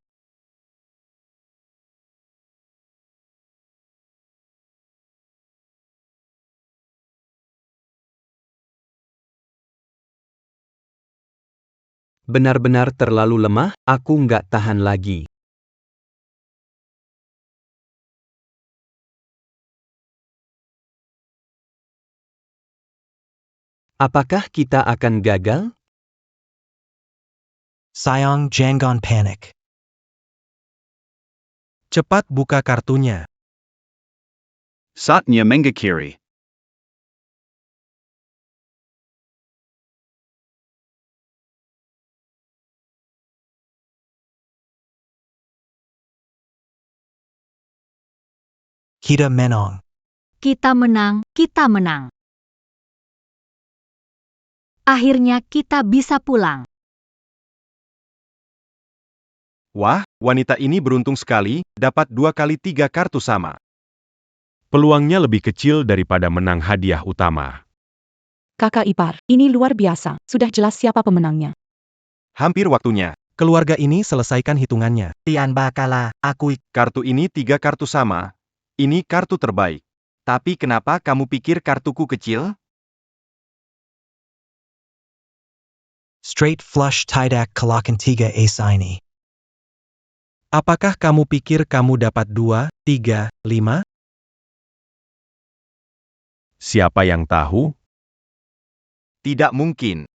Benar-benar terlalu lemah, aku nggak tahan lagi. Apakah kita akan gagal? Sayang jangan panik. Cepat buka kartunya. Satnya Mengakiri. Kita menang. Kita menang, kita menang. Akhirnya kita bisa pulang. Wah, wanita ini beruntung sekali, dapat 2 kali 3 kartu sama. Peluangnya lebih kecil daripada menang hadiah utama. Kakak ipar, ini luar biasa. Sudah jelas siapa pemenangnya. Hampir waktunya. Keluarga ini selesaikan hitungannya. Tianba kalah, aku Kartu ini 3 kartu sama. Ini kartu terbaik. Tapi kenapa kamu pikir kartuku kecil? straight flush tidak kalakan 3 ace ini. Apakah kamu pikir kamu dapat 2, 3, 5? Siapa yang tahu? Tidak mungkin.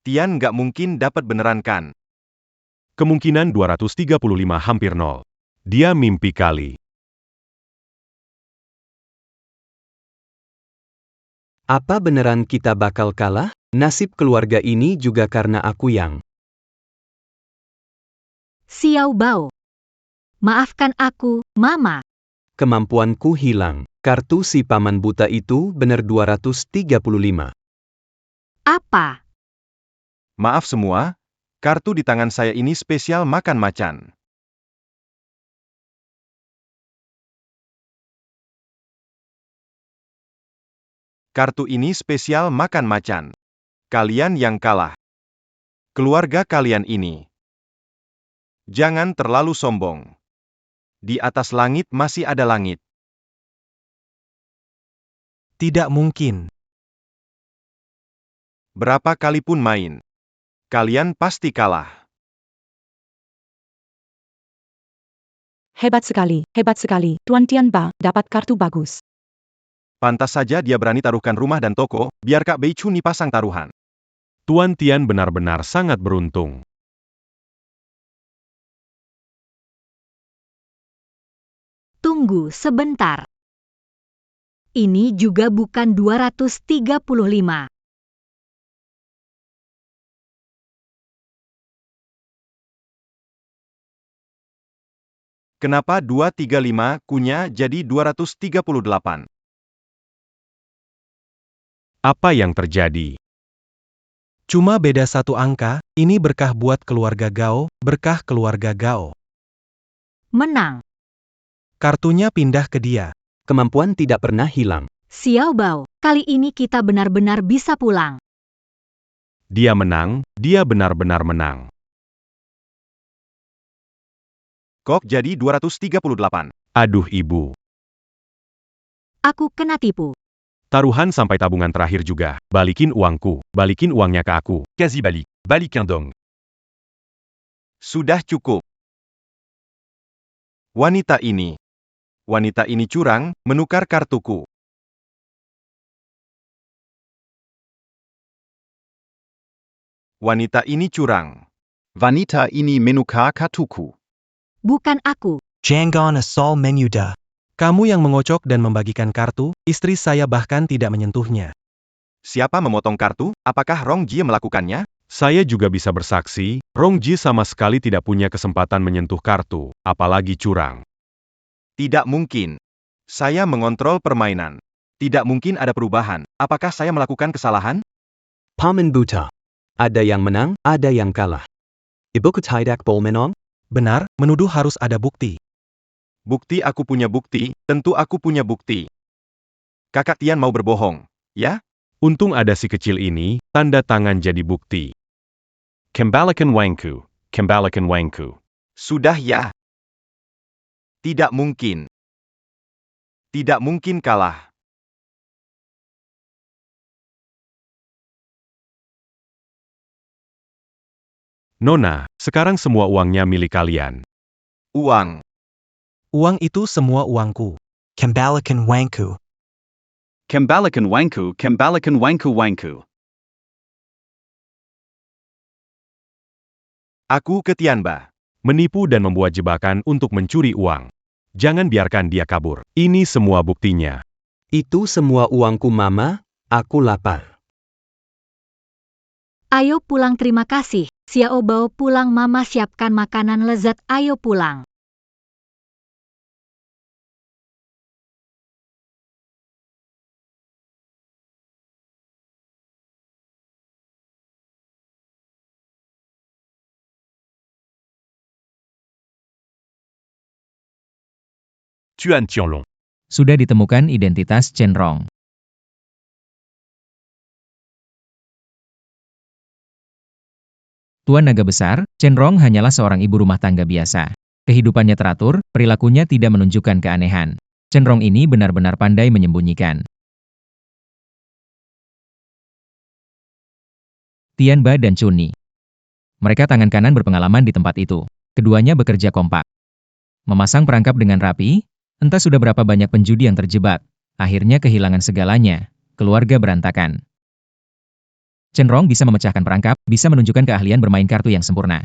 Tian nggak mungkin dapat beneran kan? Kemungkinan 235 hampir nol. Dia mimpi kali. Apa beneran kita bakal kalah? Nasib keluarga ini juga karena aku yang. Xiao Bao. Maafkan aku, Mama. Kemampuanku hilang. Kartu si paman buta itu benar 235. Apa? Maaf semua, kartu di tangan saya ini spesial makan macan. Kartu ini spesial makan macan. Kalian yang kalah. Keluarga kalian ini. Jangan terlalu sombong. Di atas langit masih ada langit. Tidak mungkin. Berapa kali pun main. Kalian pasti kalah. Hebat sekali. Tuan Tianba dapat kartu bagus. Pantas saja dia berani taruhkan rumah dan toko, biar Kak Bei Chuni pasang taruhan. Tuan Tian benar-benar sangat beruntung. Tunggu sebentar. Ini juga bukan 235. Kenapa 235 kunya jadi 238? Apa yang terjadi? Cuma beda satu angka, ini berkah buat keluarga Gao, berkah keluarga Gao. Menang. Kartunya pindah ke dia. Kemampuan tidak pernah hilang. Xiao Bao, kali ini kita benar-benar bisa pulang. Dia menang, dia benar-benar menang. Kok jadi 238? Aduh ibu. Aku kena tipu. Taruhan sampai tabungan terakhir juga. Balikin uangku. Balikin uangnya ke aku. Kasih balik. Balikin dong. Sudah cukup. Wanita ini curang, menukar kartuku. Wanita ini curang. Wanita ini menukar kartuku. Bukan aku. Jangan asal menyudah. Kamu yang mengocok dan membagikan kartu, istri saya bahkan tidak menyentuhnya. Siapa memotong kartu? Apakah Rong Jie melakukannya? Saya juga bisa bersaksi, Rong Ji sama sekali tidak punya kesempatan menyentuh kartu, apalagi curang. Tidak mungkin. Saya mengontrol permainan. Tidak mungkin ada perubahan. Apakah saya melakukan kesalahan? Paman buta. Ada yang menang, ada yang kalah. Ibu tidak boleh menang? Benar, menuduh harus ada bukti. Bukti aku punya bukti, tentu aku punya bukti. Kakak Tian mau berbohong, ya? Untung ada si kecil ini, tanda tangan jadi bukti. Kembalikan uangku. Kembalikan uangku. Sudah ya. Tidak mungkin. Tidak mungkin kalah. Nona, sekarang semua uangnya milik kalian. Uang. Uang itu semua uangku. Kembalikan uangku. Kembalikan uangku. Kembalikan uangku. Aku ke Tianba. Menipu dan membuat jebakan untuk mencuri uang. Jangan biarkan dia kabur. Ini semua buktinya. Itu semua uangku Mama, aku lapar. Ayo pulang, terima kasih. Xiao Bao pulang, Mama siapkan makanan lezat, ayo pulang. Tuan Tianlong. Sudah ditemukan identitas Chen Rong. Tuan Naga Besar, Chen Rong hanyalah seorang ibu rumah tangga biasa. Kehidupannya teratur, perilakunya tidak menunjukkan keanehan. Chen Rong ini benar-benar pandai menyembunyikan. Tianba dan Chuni. Mereka tangan kanan berpengalaman di tempat itu. Keduanya bekerja kompak. Memasang perangkap dengan rapi, entah sudah berapa banyak penjudi yang terjebak. Akhirnya kehilangan segalanya. Keluarga berantakan. Chen Rong bisa memecahkan perangkap, bisa menunjukkan keahlian bermain kartu yang sempurna.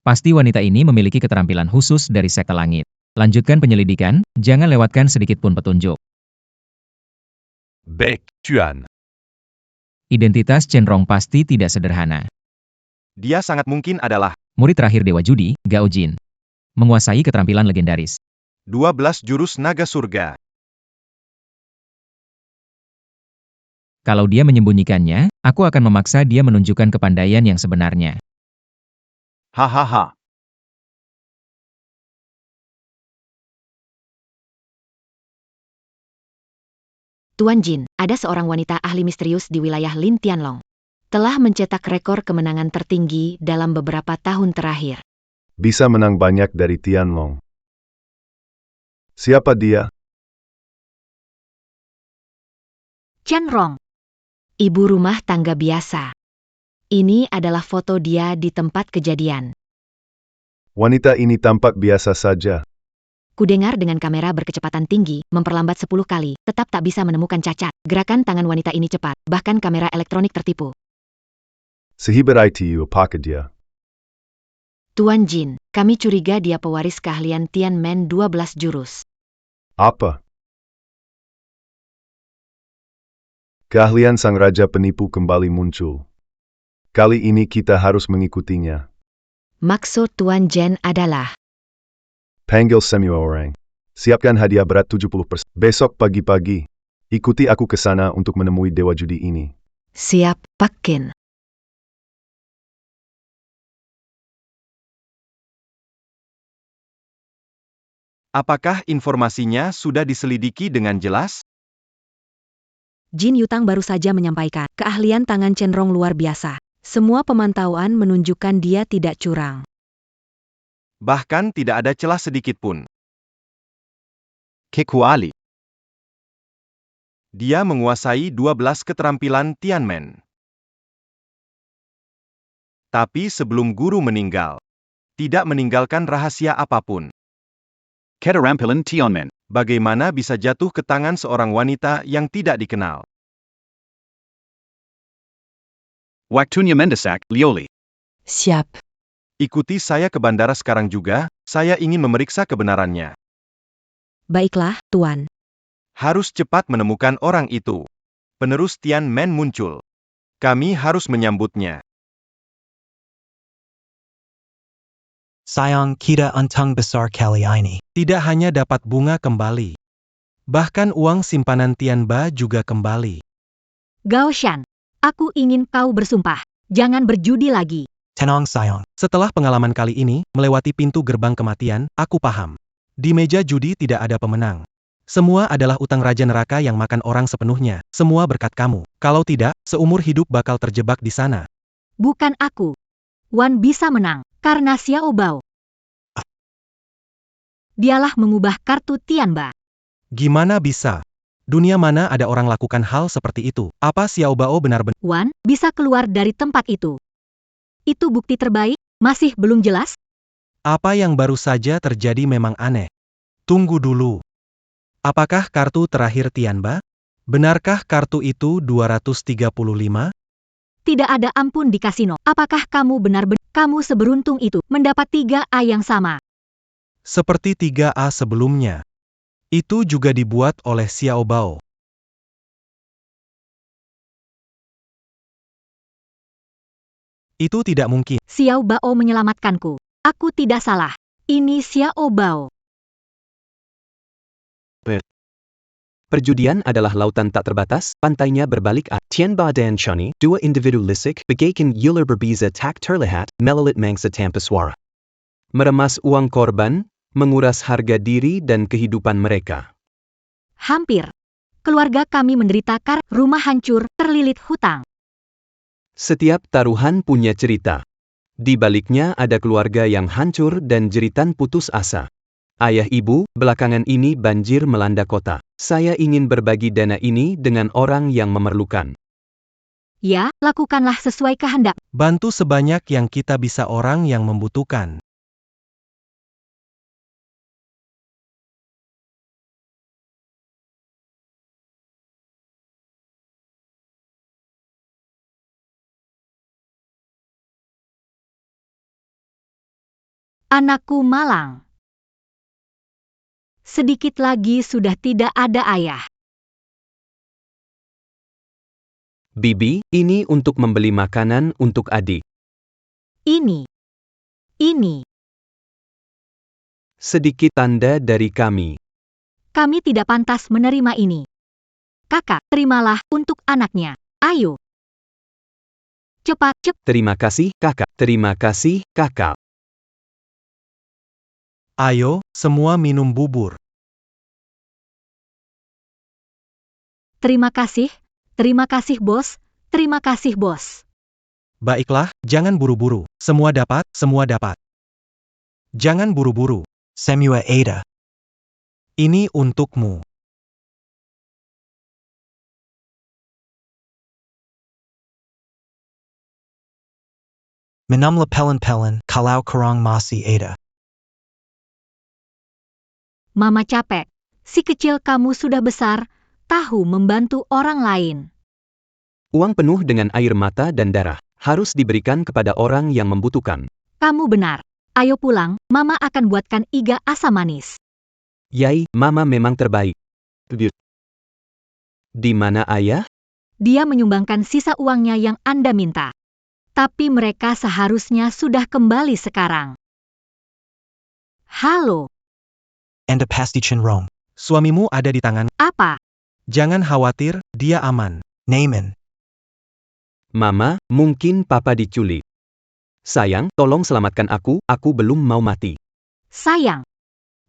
Pasti wanita ini memiliki keterampilan khusus dari sekte langit. Lanjutkan penyelidikan, jangan lewatkan sedikit pun petunjuk. Baik, Tuan. Identitas Chen Rong pasti tidak sederhana. Dia sangat mungkin adalah Murid terakhir Dewa Judi, Gao Jin. menguasai keterampilan legendaris. 12 jurus naga surga. Kalau dia menyembunyikannya, aku akan memaksa dia menunjukkan kepandaian yang sebenarnya. Hahaha. Tuan Jin, ada seorang wanita ahli misterius di wilayah Lin Tianlong. Telah mencetak rekor kemenangan tertinggi dalam beberapa tahun terakhir. Bisa menang banyak dari Tianlong. Siapa dia? Chen Rong. Ibu rumah tangga biasa. Ini adalah foto dia di tempat kejadian. Wanita ini tampak biasa saja. Kudengar dengan kamera berkecepatan tinggi, memperlambat 10 kali, tetap tak bisa menemukan cacat. Gerakan tangan wanita ini cepat, bahkan kamera elektronik tertipu. Sehebat itu apakah dia? Tuan Jin, kami curiga dia pewaris keahlian Tian Men 12 jurus. Apa? Keahlian sang raja penipu kembali muncul. Kali ini kita harus mengikutinya. Maksud Tuan Jen adalah, Panggil semua orang. Siapkan hadiah berat 70%. Besok pagi-pagi, ikuti aku ke sana untuk menemui dewa judi ini. siap, Pak Kin. Apakah informasinya sudah diselidiki dengan jelas? Jin Yutang baru saja menyampaikan, keahlian tangan Chen Rong luar biasa. Semua pemantauan menunjukkan dia tidak curang. Bahkan tidak ada celah sedikit pun. Kekuali. Dia menguasai 12 keterampilan Tian Men. Tapi sebelum guru meninggal, tidak meninggalkan rahasia apapun. Keterampilan Tionmen. Bagaimana bisa jatuh ke tangan seorang wanita yang tidak dikenal? Waktunya mendesak, Lioli. Siap. Ikuti saya ke bandara sekarang juga, saya ingin memeriksa kebenarannya. Baiklah, Tuan. Harus cepat menemukan orang itu. Penerus Tian Men muncul. Kami harus menyambutnya. Sayang kita untung besar kali ini. Tidak hanya dapat bunga kembali. Bahkan uang simpanan Tianba juga kembali. Gao Shan, aku ingin kau bersumpah. Jangan berjudi lagi. Tenang sayang. Setelah pengalaman kali ini, melewati pintu gerbang kematian, aku paham. Di meja judi tidak ada pemenang. Semua adalah utang Raja Neraka yang makan orang sepenuhnya. Semua berkat kamu. Kalau tidak, seumur hidup bakal terjebak di sana. Bukan aku. Wan bisa menang, karena Xiao Bao. Dialah mengubah kartu Tianba. Gimana bisa? Dunia mana ada orang lakukan hal seperti itu? Apa Xiao Bao benar-benar... Wan bisa keluar dari tempat itu. Itu bukti terbaik, masih belum jelas? Apa yang baru saja terjadi memang aneh. Tunggu dulu. Apakah kartu terakhir Tianba? Benarkah kartu itu 235? Tidak ada ampun di kasino. Apakah kamu benar-benar kamu seberuntung itu mendapat 3A yang sama? Seperti 3A sebelumnya. Itu juga dibuat oleh Xiao Bao. Itu tidak mungkin. Xiao Bao menyelamatkanku. Aku tidak salah. Ini Xiao Bao. Perjudian adalah lautan tak terbatas, pantainya berbalik Tianba dan Shani, dua individu lisik, bagaikan ular berbeza tak terlihat, melalit mangsa tanpa suara. Meremas uang korban, menguras harga diri dan kehidupan mereka. Hampir. Keluarga kami menderita rumah hancur, terlilit hutang. Setiap taruhan punya cerita. Di baliknya ada keluarga yang hancur dan jeritan putus asa. Ayah ibu, belakangan ini banjir melanda kota. Saya ingin berbagi dana ini dengan orang yang memerlukan. Ya, lakukanlah sesuai kehendak. Bantu sebanyak yang kita bisa orang yang membutuhkan. Anakku malang. Sedikit lagi sudah tidak ada ayah. Bibi, ini untuk membeli makanan untuk adik. Ini. Sedikit tanda dari kami. Kami tidak pantas menerima ini. Kakak, terimalah untuk anaknya. Ayo. Cepat. Terima kasih, kakak. Terima kasih, kakak. Ayo, semua minum bubur. Terima kasih bos. Terima kasih bos. Baiklah, jangan buru-buru. Semua dapat, semua dapat. Jangan buru-buru. Samuel Ada. Ini untukmu. Minamlah pelen-pelen kalau kurang masih ada. Mama capek. Si kecil kamu sudah besar, tahu membantu orang lain. Uang penuh dengan air mata dan darah harus diberikan kepada orang yang membutuhkan. Kamu benar. Ayo pulang, Mama akan buatkan iga asam manis. Yai, Mama memang terbaik. Di mana ayah? Dia menyumbangkan sisa uangnya yang Anda minta. Tapi mereka seharusnya sudah kembali sekarang. Halo. Anda pasti cenderung. Suamimu ada di tangan. Apa? Jangan khawatir, dia aman. Naaman. Mama, mungkin papa diculik. Sayang, tolong selamatkan aku belum mau mati. Sayang,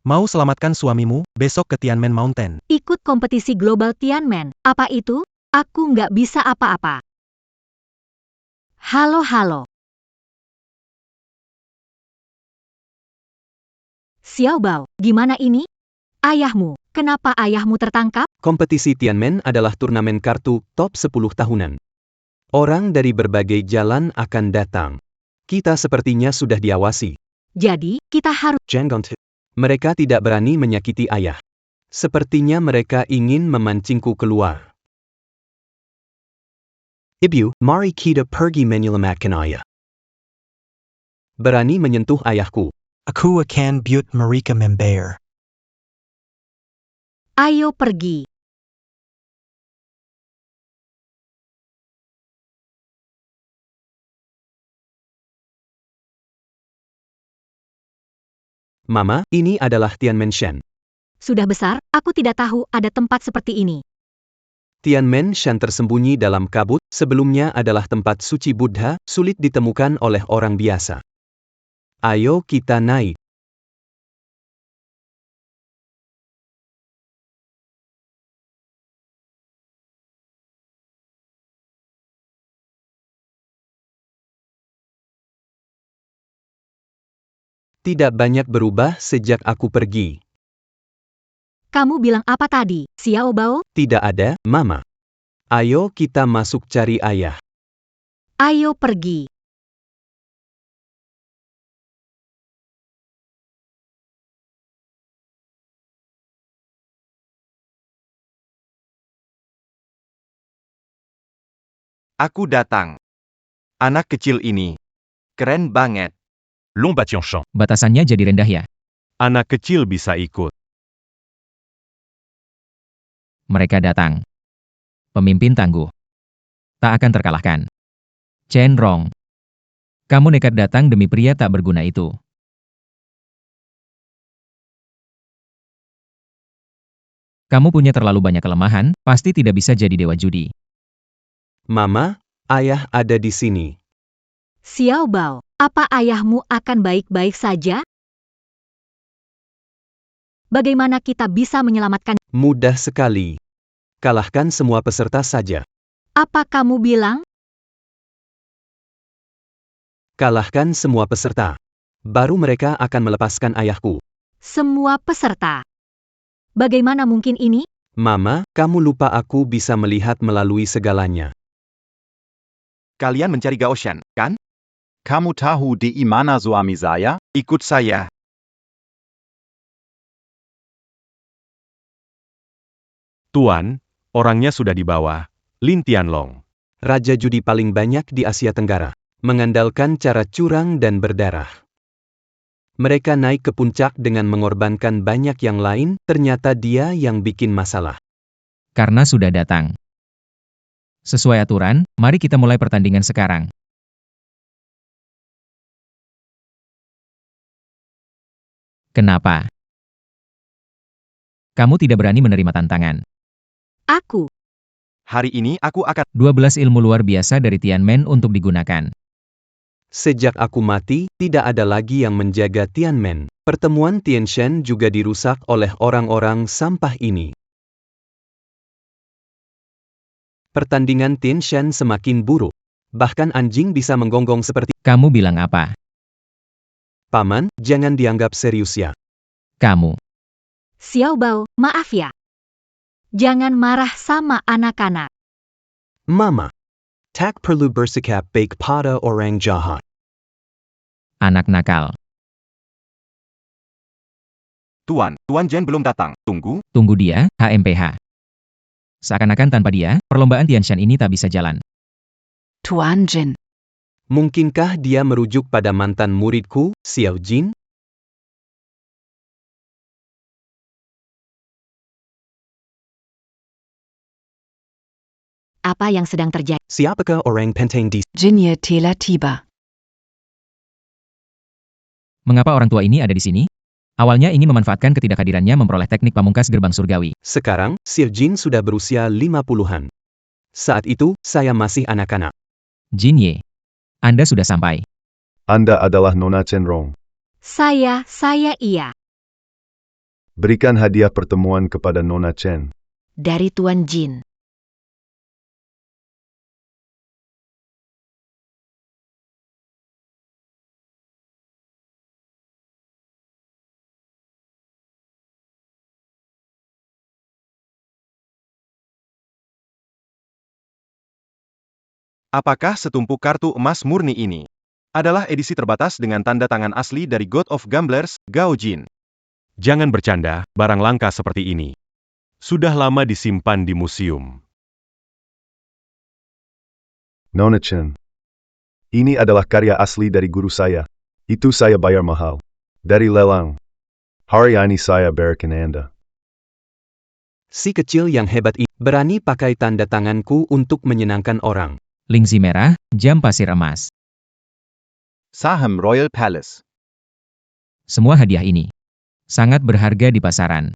Mau selamatkan suamimu, besok ke Tianmen Mountain. ikut kompetisi global Tianmen. Apa itu? Aku nggak bisa apa-apa. Halo. Xiaobao, gimana ini? Ayahmu, kenapa ayahmu tertangkap? Kompetisi Tianmen adalah turnamen kartu top 10 tahunan. Orang dari berbagai jalan akan datang. Kita sepertinya sudah diawasi. Jadi, kita harus... Mereka tidak berani menyakiti ayah. Sepertinya mereka ingin memancingku keluar. Ibu, mari kita pergi menyelamatkan ayah. Berani menyentuh ayahku. Aku akan buat mereka membayar. Ayo pergi. Mama, ini adalah Tianmen Shan. Sudah besar, aku tidak tahu ada tempat seperti ini. Tianmen Shan tersembunyi dalam kabut, sebelumnya adalah tempat suci Buddha, sulit ditemukan oleh orang biasa. Ayo kita naik. Tidak banyak berubah sejak aku pergi. Kamu bilang apa tadi, Xiaobao? Tidak ada, Mama. Ayo kita masuk cari ayah. Ayo pergi. Aku datang. Anak kecil ini. Keren banget. L'Ombation. Batasannya jadi rendah ya. Anak kecil bisa ikut. Mereka datang. Pemimpin tangguh. Tak akan terkalahkan. Chen Rong. Kamu nekat datang demi pria tak berguna itu. Kamu punya terlalu banyak kelemahan, pasti tidak bisa jadi dewa judi. Mama, ayah ada di sini. Xiaobao, apa ayahmu akan baik-baik saja? Bagaimana kita bisa menyelamatkan? Mudah sekali. Kalahkan semua peserta saja. Apa kamu bilang? Kalahkan semua peserta. Baru mereka akan melepaskan ayahku. Semua peserta. Bagaimana mungkin ini? Mama, kamu lupa aku bisa melihat melalui segalanya. Kalian mencari Gaoshan, kan? Kamu tahu di mana suami saya? Ikut saya. Tuan, orangnya sudah dibawa. Lin Tianlong. Raja judi paling banyak di Asia Tenggara. Mengandalkan cara curang dan berdarah. Mereka naik ke puncak dengan mengorbankan banyak yang lain, ternyata dia yang bikin masalah. Karena sudah datang. Sesuai aturan, mari kita mulai pertandingan sekarang. Kenapa? Kamu tidak berani menerima tantangan. Aku. Hari ini aku akan 12 ilmu luar biasa dari Tianmen untuk digunakan. Sejak aku mati, tidak ada lagi yang menjaga Tianmen. Pertemuan Tianshan juga dirusak oleh orang-orang sampah ini. Pertandingan Tianshan semakin buruk. Bahkan anjing bisa menggonggong seperti... Kamu bilang apa? Paman, jangan dianggap serius ya. Kamu. Xiao Bao, maaf ya. Jangan marah sama anak-anak. Mama. Tak perlu bersikap baik pada orang jahat. Anak nakal. Tuan Jen belum datang. Tunggu. Tunggu dia, HMPH. Seakan-akan tanpa dia, perlombaan Tianshan ini tak bisa jalan. Tuan Jin. Mungkinkah dia merujuk pada mantan muridku, Xiao Jin? Apa yang sedang terjadi? Siapakah orang penting di... Jinye Tela Tiba. Mengapa orang tua ini ada di sini? Awalnya ingin memanfaatkan ketidakhadirannya memperoleh teknik pamungkas gerbang surgawi. Sekarang, Xiao Jin sudah berusia 50-an. Saat itu, saya masih anak-anak. Jin Ye. Anda sudah sampai. Anda adalah Nona Chenrong. Saya iya. Berikan hadiah pertemuan kepada Nona Chen. Dari Tuan Jin. Apakah setumpuk kartu emas murni ini adalah edisi terbatas dengan tanda tangan asli dari God of Gamblers, Gao Jin? Jangan bercanda, barang langka seperti ini. Sudah lama disimpan di museum. Nona Chen. Ini adalah karya asli dari guru saya. Itu saya bayar mahal. Dari lelang. Hari ini saya berikan Anda. Si kecil yang hebat ini berani pakai tanda tanganku untuk menyenangkan orang. Lingzi merah, jam pasir emas. Saham Royal Palace. Semua hadiah ini sangat berharga di pasaran.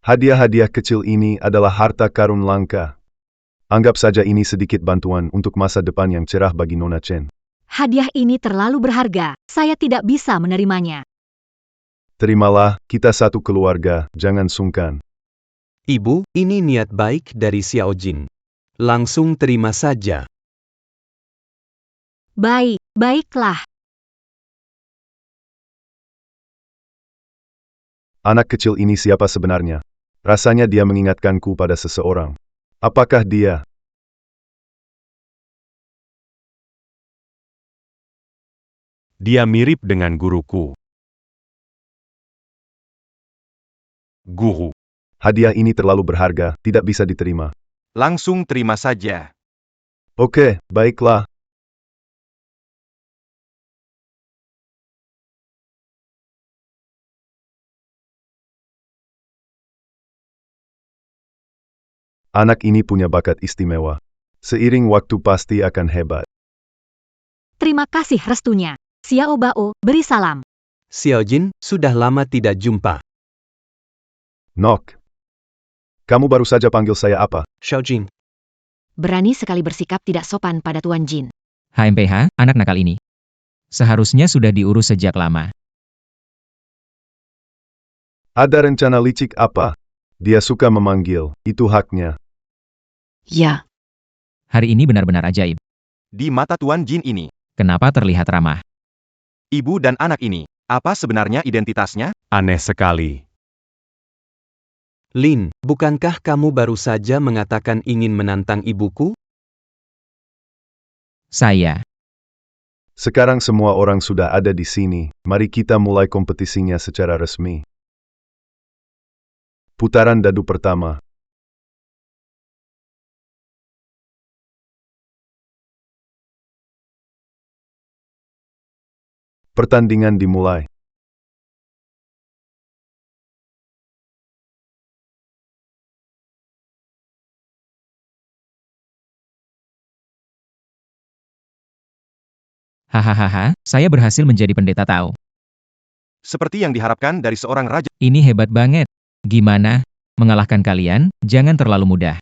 Hadiah-hadiah kecil ini adalah harta karun langka. Anggap saja ini sedikit bantuan untuk masa depan yang cerah bagi Nona Chen. Hadiah ini terlalu berharga. Saya tidak bisa menerimanya. Terimalah, kita satu keluarga, jangan sungkan. Ibu, ini niat baik dari Xiao Jin. Langsung terima saja. Baiklah. Anak kecil ini siapa sebenarnya? Rasanya dia mengingatkanku pada seseorang. Apakah dia? Dia mirip dengan guruku. Guru. Hadiah ini terlalu berharga, tidak bisa diterima. Langsung terima saja. Oke, baiklah. Anak ini punya bakat istimewa. Seiring waktu pasti akan hebat. Terima kasih restunya. Xiao Bao, beri salam. Xiao Jin, sudah lama tidak jumpa. Nok. Kamu baru saja panggil saya apa? Xiao Jin. Berani sekali bersikap tidak sopan pada Tuan Jin. HMPH, anak nakal ini. Seharusnya sudah diurus sejak lama. Ada rencana licik apa? Dia suka memanggil, itu haknya. Ya. Hari ini benar-benar ajaib. Di mata Tuan Jin ini, Kenapa terlihat ramah? ibu dan anak ini, apa sebenarnya identitasnya? Aneh sekali. Lin, bukankah kamu baru saja mengatakan ingin menantang ibuku? Saya. Sekarang semua orang sudah ada di sini, mari kita mulai kompetisinya secara resmi. Putaran dadu pertama. Pertandingan dimulai. Hahaha, saya berhasil menjadi pendeta Tao. Seperti yang diharapkan dari seorang raja. Ini hebat banget. Gimana? Mengalahkan kalian, jangan terlalu mudah.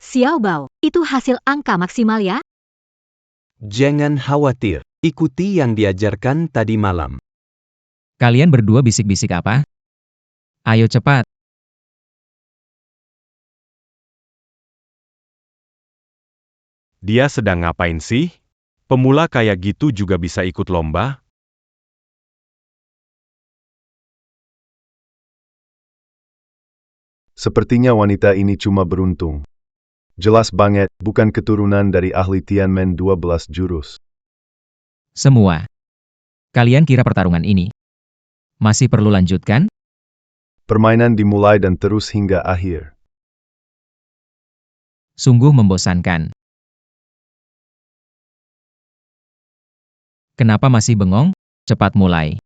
Xiao Bao, itu hasil angka maksimal ya? Jangan khawatir, ikuti yang diajarkan tadi malam. Kalian berdua bisik-bisik apa? Ayo cepat. Dia sedang ngapain sih? Pemula kayak gitu juga bisa ikut lomba? Sepertinya wanita ini cuma beruntung. Jelas banget, bukan keturunan dari ahli Tianmen 12 jurus. Semua. Kalian kira pertarungan ini masih perlu lanjutkan? Permainan dimulai dan terus hingga akhir. Sungguh membosankan. Kenapa masih bengong? Cepat mulai.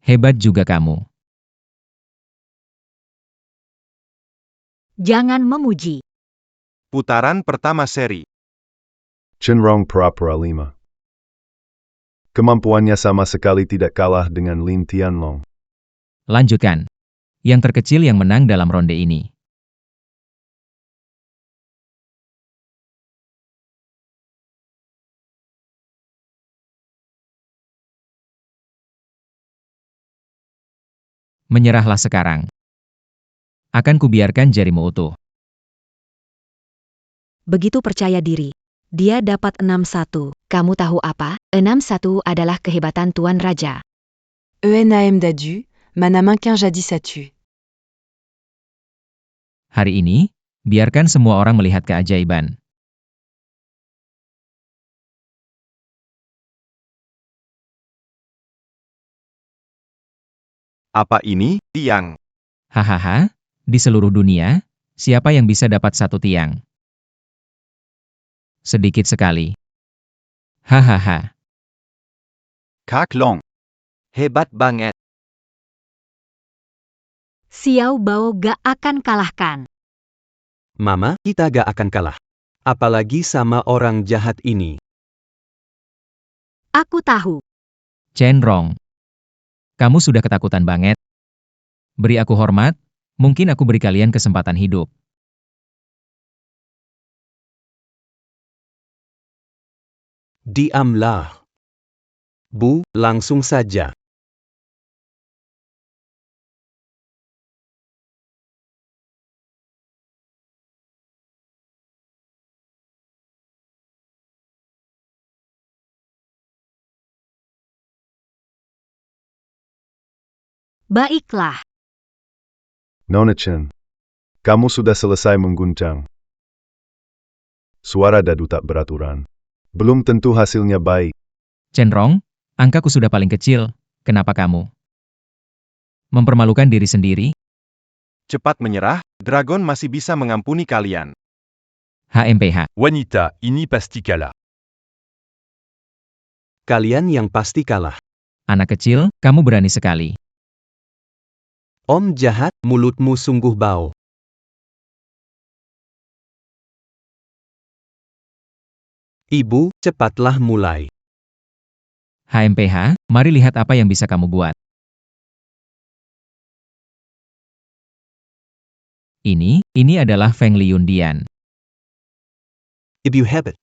Hebat juga kamu. Jangan memuji. Putaran pertama seri. Chenrong pura-pura 5. Kemampuannya sama sekali tidak kalah dengan Lin Tianlong. Lanjutkan. Yang terkecil yang menang dalam ronde ini. Menyerahlah sekarang. Akan kubiarkan jarimu utuh. Begitu percaya diri. Dia dapat 6-1. Kamu tahu apa? 6-1 adalah kehebatan Tuan Raja. ENAM Dadu, Manamakin jadis a tu. Hari ini, biarkan semua orang melihat keajaiban. Apa ini, tiang? Hahaha, di seluruh dunia, siapa yang bisa dapat satu tiang? Sedikit sekali. Hahaha. Kak Long. Hebat banget. Xiao Bao gak akan kalahkan. Mama, kita gak akan kalah. Apalagi sama orang jahat ini. Aku tahu. Chenrong. Kamu sudah ketakutan banget. Beri aku hormat, mungkin aku beri kalian kesempatan hidup. Diamlah. Bu, langsung saja. Baiklah. Nona Chen. Kamu sudah selesai mengguncang. Suara dadu tak beraturan. Belum tentu hasilnya baik. Chenrong, angkaku sudah paling kecil, kenapa kamu mempermalukan diri sendiri? Cepat menyerah, Dragon masih bisa mengampuni kalian. HMPH. Wanita, ini pasti kalah. Kalian yang pasti kalah. Anak kecil, kamu berani sekali. Om jahat, mulutmu sungguh bau. Ibu, cepatlah mulai. HMPH, mari lihat apa yang bisa kamu buat. Ini adalah Feng Liundian. If you have it.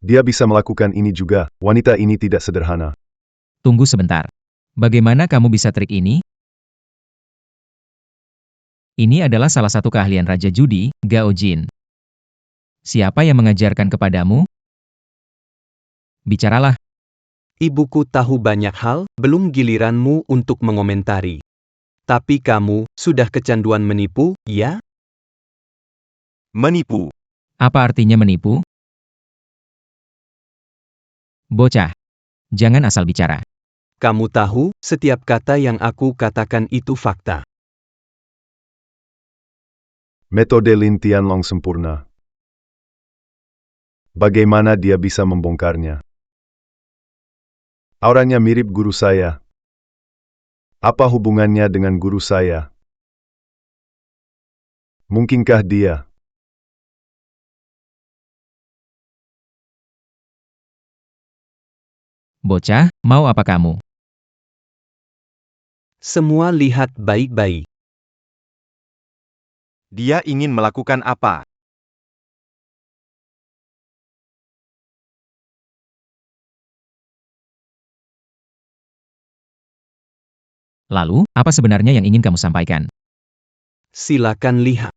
Dia bisa melakukan ini juga. Wanita ini tidak sederhana. Tunggu sebentar. Bagaimana kamu bisa trik ini? Ini adalah salah satu keahlian Raja Judi, Gao Jin. Siapa yang mengajarkan kepadamu? Bicaralah. Ibuku tahu banyak hal, belum giliranmu untuk mengomentari. Tapi kamu, sudah kecanduan menipu, ya? Menipu. Apa artinya menipu? Bocah. Jangan asal bicara. Kamu tahu, setiap kata yang aku katakan itu fakta. Metode Lin Tianlong sempurna. Bagaimana dia bisa membongkarnya? Auranya mirip guru saya. Apa hubungannya dengan guru saya? Mungkinkah dia? Bocah, mau apa kamu? Semua lihat baik-baik. Dia ingin melakukan apa? Lalu, apa sebenarnya yang ingin kamu sampaikan? Silakan lihat.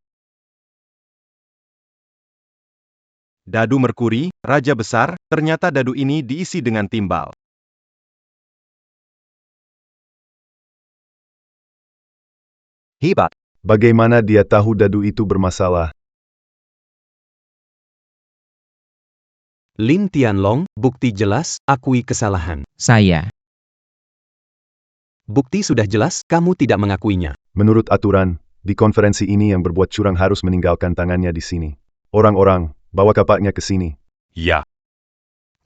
Dadu Merkuri, Raja Besar, ternyata dadu ini diisi dengan timbal. Hebat. Bagaimana dia tahu dadu itu bermasalah? Lin Tianlong, bukti jelas, akui kesalahan. Saya. Bukti sudah jelas, kamu tidak mengakuinya. Menurut aturan, di konferensi ini yang berbuat curang harus meninggalkan tangannya di sini. Orang-orang, bawa kapaknya ke sini. Ya.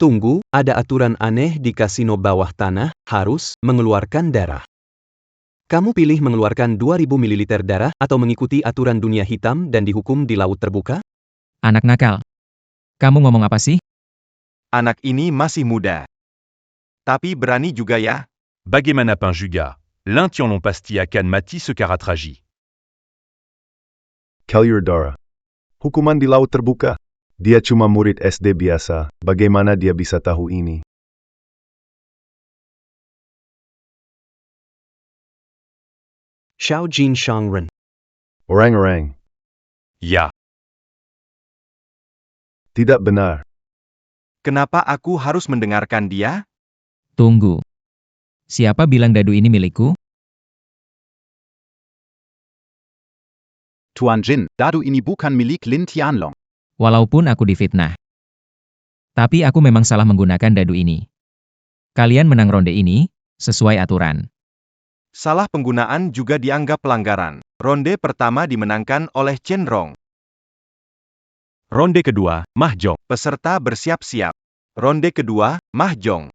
Tunggu, ada aturan aneh di kasino bawah tanah, harus mengeluarkan darah. Kamu pilih mengeluarkan 2000 ml darah atau mengikuti aturan dunia hitam dan dihukum di laut terbuka? Anak nakal. Kamu ngomong apa sih? Anak ini masih muda. Tapi berani juga ya. Bagaimana Pinjuga? L'un Tianlong Pasti akan mati secara tragi. Kellier Dara. Hukuman di laut terbuka. Dia cuma murid SD biasa. Bagaimana dia bisa tahu ini? Xiao Jin Shangren. Orang-orang. Ya. Tidak benar. Kenapa aku harus mendengarkan dia? Tunggu. Siapa bilang dadu ini milikku? Tuan Jin, dadu ini bukan milik Lin Tianlong. Walaupun aku difitnah. Tapi aku memang salah menggunakan dadu ini. Kalian menang ronde ini, sesuai aturan. Salah penggunaan juga dianggap pelanggaran. Ronde pertama dimenangkan oleh Chen Rong. Ronde kedua, Mahjong. Peserta bersiap-siap. Ronde kedua, Mahjong.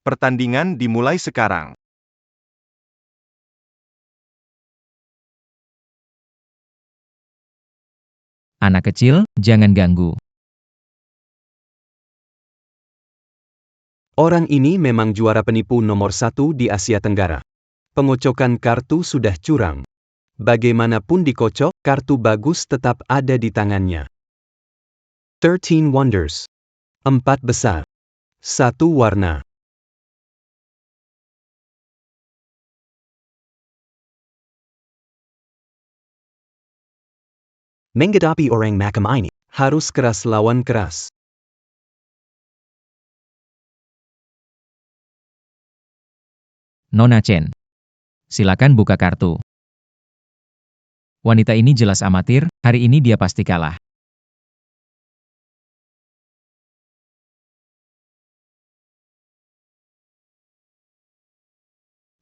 Pertandingan dimulai sekarang. Anak kecil, jangan ganggu. Orang ini memang juara penipu nomor 1 di Asia Tenggara. Pengocokan kartu sudah curang. Bagaimanapun dikocok, kartu bagus tetap ada di tangannya. 13 Wonders. 4 besar. 1 warna. Menghadapi orang macam ini, harus keras lawan keras. Nona Chen. Silakan buka kartu. Wanita ini jelas amatir, hari ini dia pasti kalah.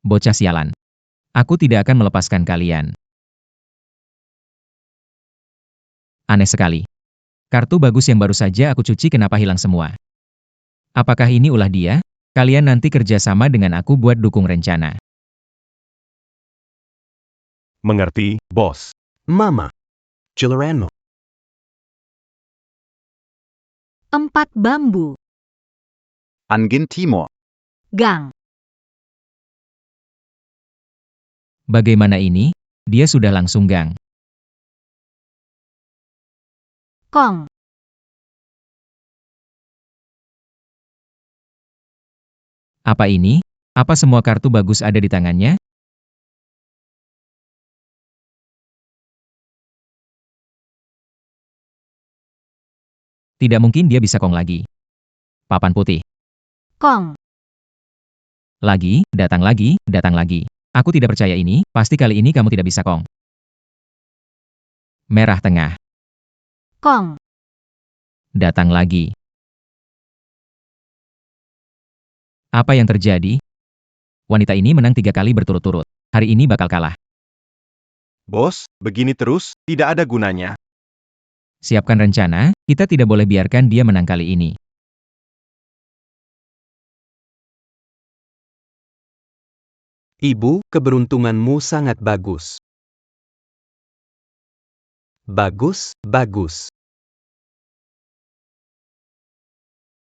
Bocah sialan. Aku tidak akan melepaskan kalian. Aneh sekali. Kartu bagus yang baru saja aku cuci kenapa hilang semua? Apakah ini ulah dia? Kalian nanti kerja sama dengan aku buat dukung rencana. Mengerti, bos. Mama. Jeleranmo. 4 bambu. Angin Timur. Gang. Bagaimana ini? Dia sudah langsung gang. Kong. Apa ini? Apa semua kartu bagus ada di tangannya? Tidak mungkin dia bisa kong lagi. Papan putih. Kong. Lagi, datang lagi, datang lagi. Aku tidak percaya ini, pasti kali ini kamu tidak bisa kong. Merah tengah. Kong. Datang lagi. Apa yang terjadi? Wanita ini menang 3 kali berturut-turut. Hari ini bakal kalah. Bos, begini terus, tidak ada gunanya. Siapkan rencana, kita tidak boleh biarkan dia menang kali ini. Ibu, keberuntunganmu sangat bagus. Bagus, bagus.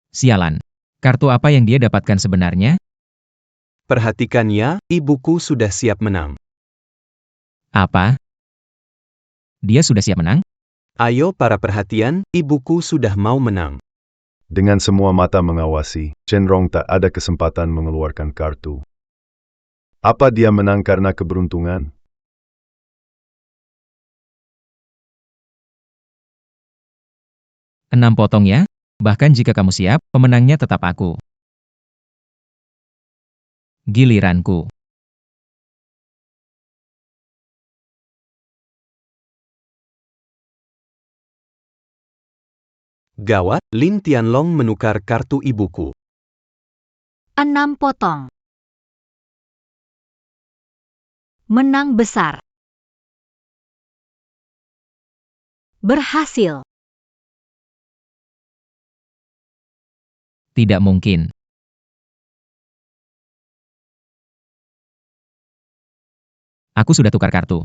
Sialan. Kartu apa yang dia dapatkan sebenarnya? Perhatikan ya, ibuku sudah siap menang. Apa? Dia sudah siap menang? Ayo para perhatian, ibuku sudah mau menang. Dengan semua mata mengawasi, Cenrong tak ada kesempatan mengeluarkan kartu. Apa dia menang karena keberuntungan? Enam potong ya? Bahkan jika kamu siap, pemenangnya tetap aku. Giliranku. Gawat, Lin Tianlong menukar kartu ibuku. 6 potong. Menang besar. Berhasil. Tidak mungkin. Aku sudah tukar kartu.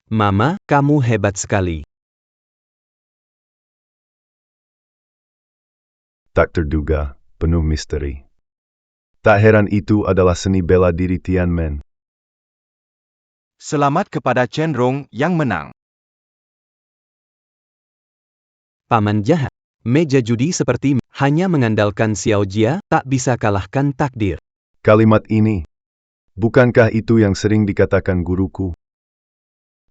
Mama, kamu hebat sekali. Tak terduga, penuh misteri. Tak heran itu adalah seni bela diri Tianmen. Selamat kepada Cenrong yang menang. Paman jahat. Meja judi seperti hanya mengandalkan Xiao Jia, tak bisa kalahkan takdir. Kalimat ini, bukankah itu yang sering dikatakan guruku?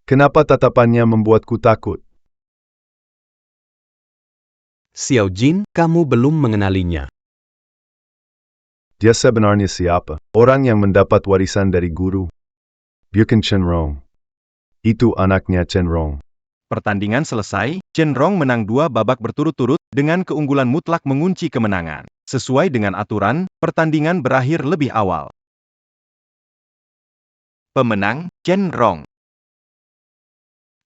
Kenapa tatapannya membuatku takut? Xiao Jin, kamu belum mengenalinya. Dia sebenarnya siapa? Orang yang mendapat warisan dari guru. Bukan Cenrong. Itu anaknya Cenrong. Pertandingan selesai, Cenrong menang 2 babak berturut-turut, dengan keunggulan mutlak mengunci kemenangan. Sesuai dengan aturan, pertandingan berakhir lebih awal. Pemenang, Cenrong.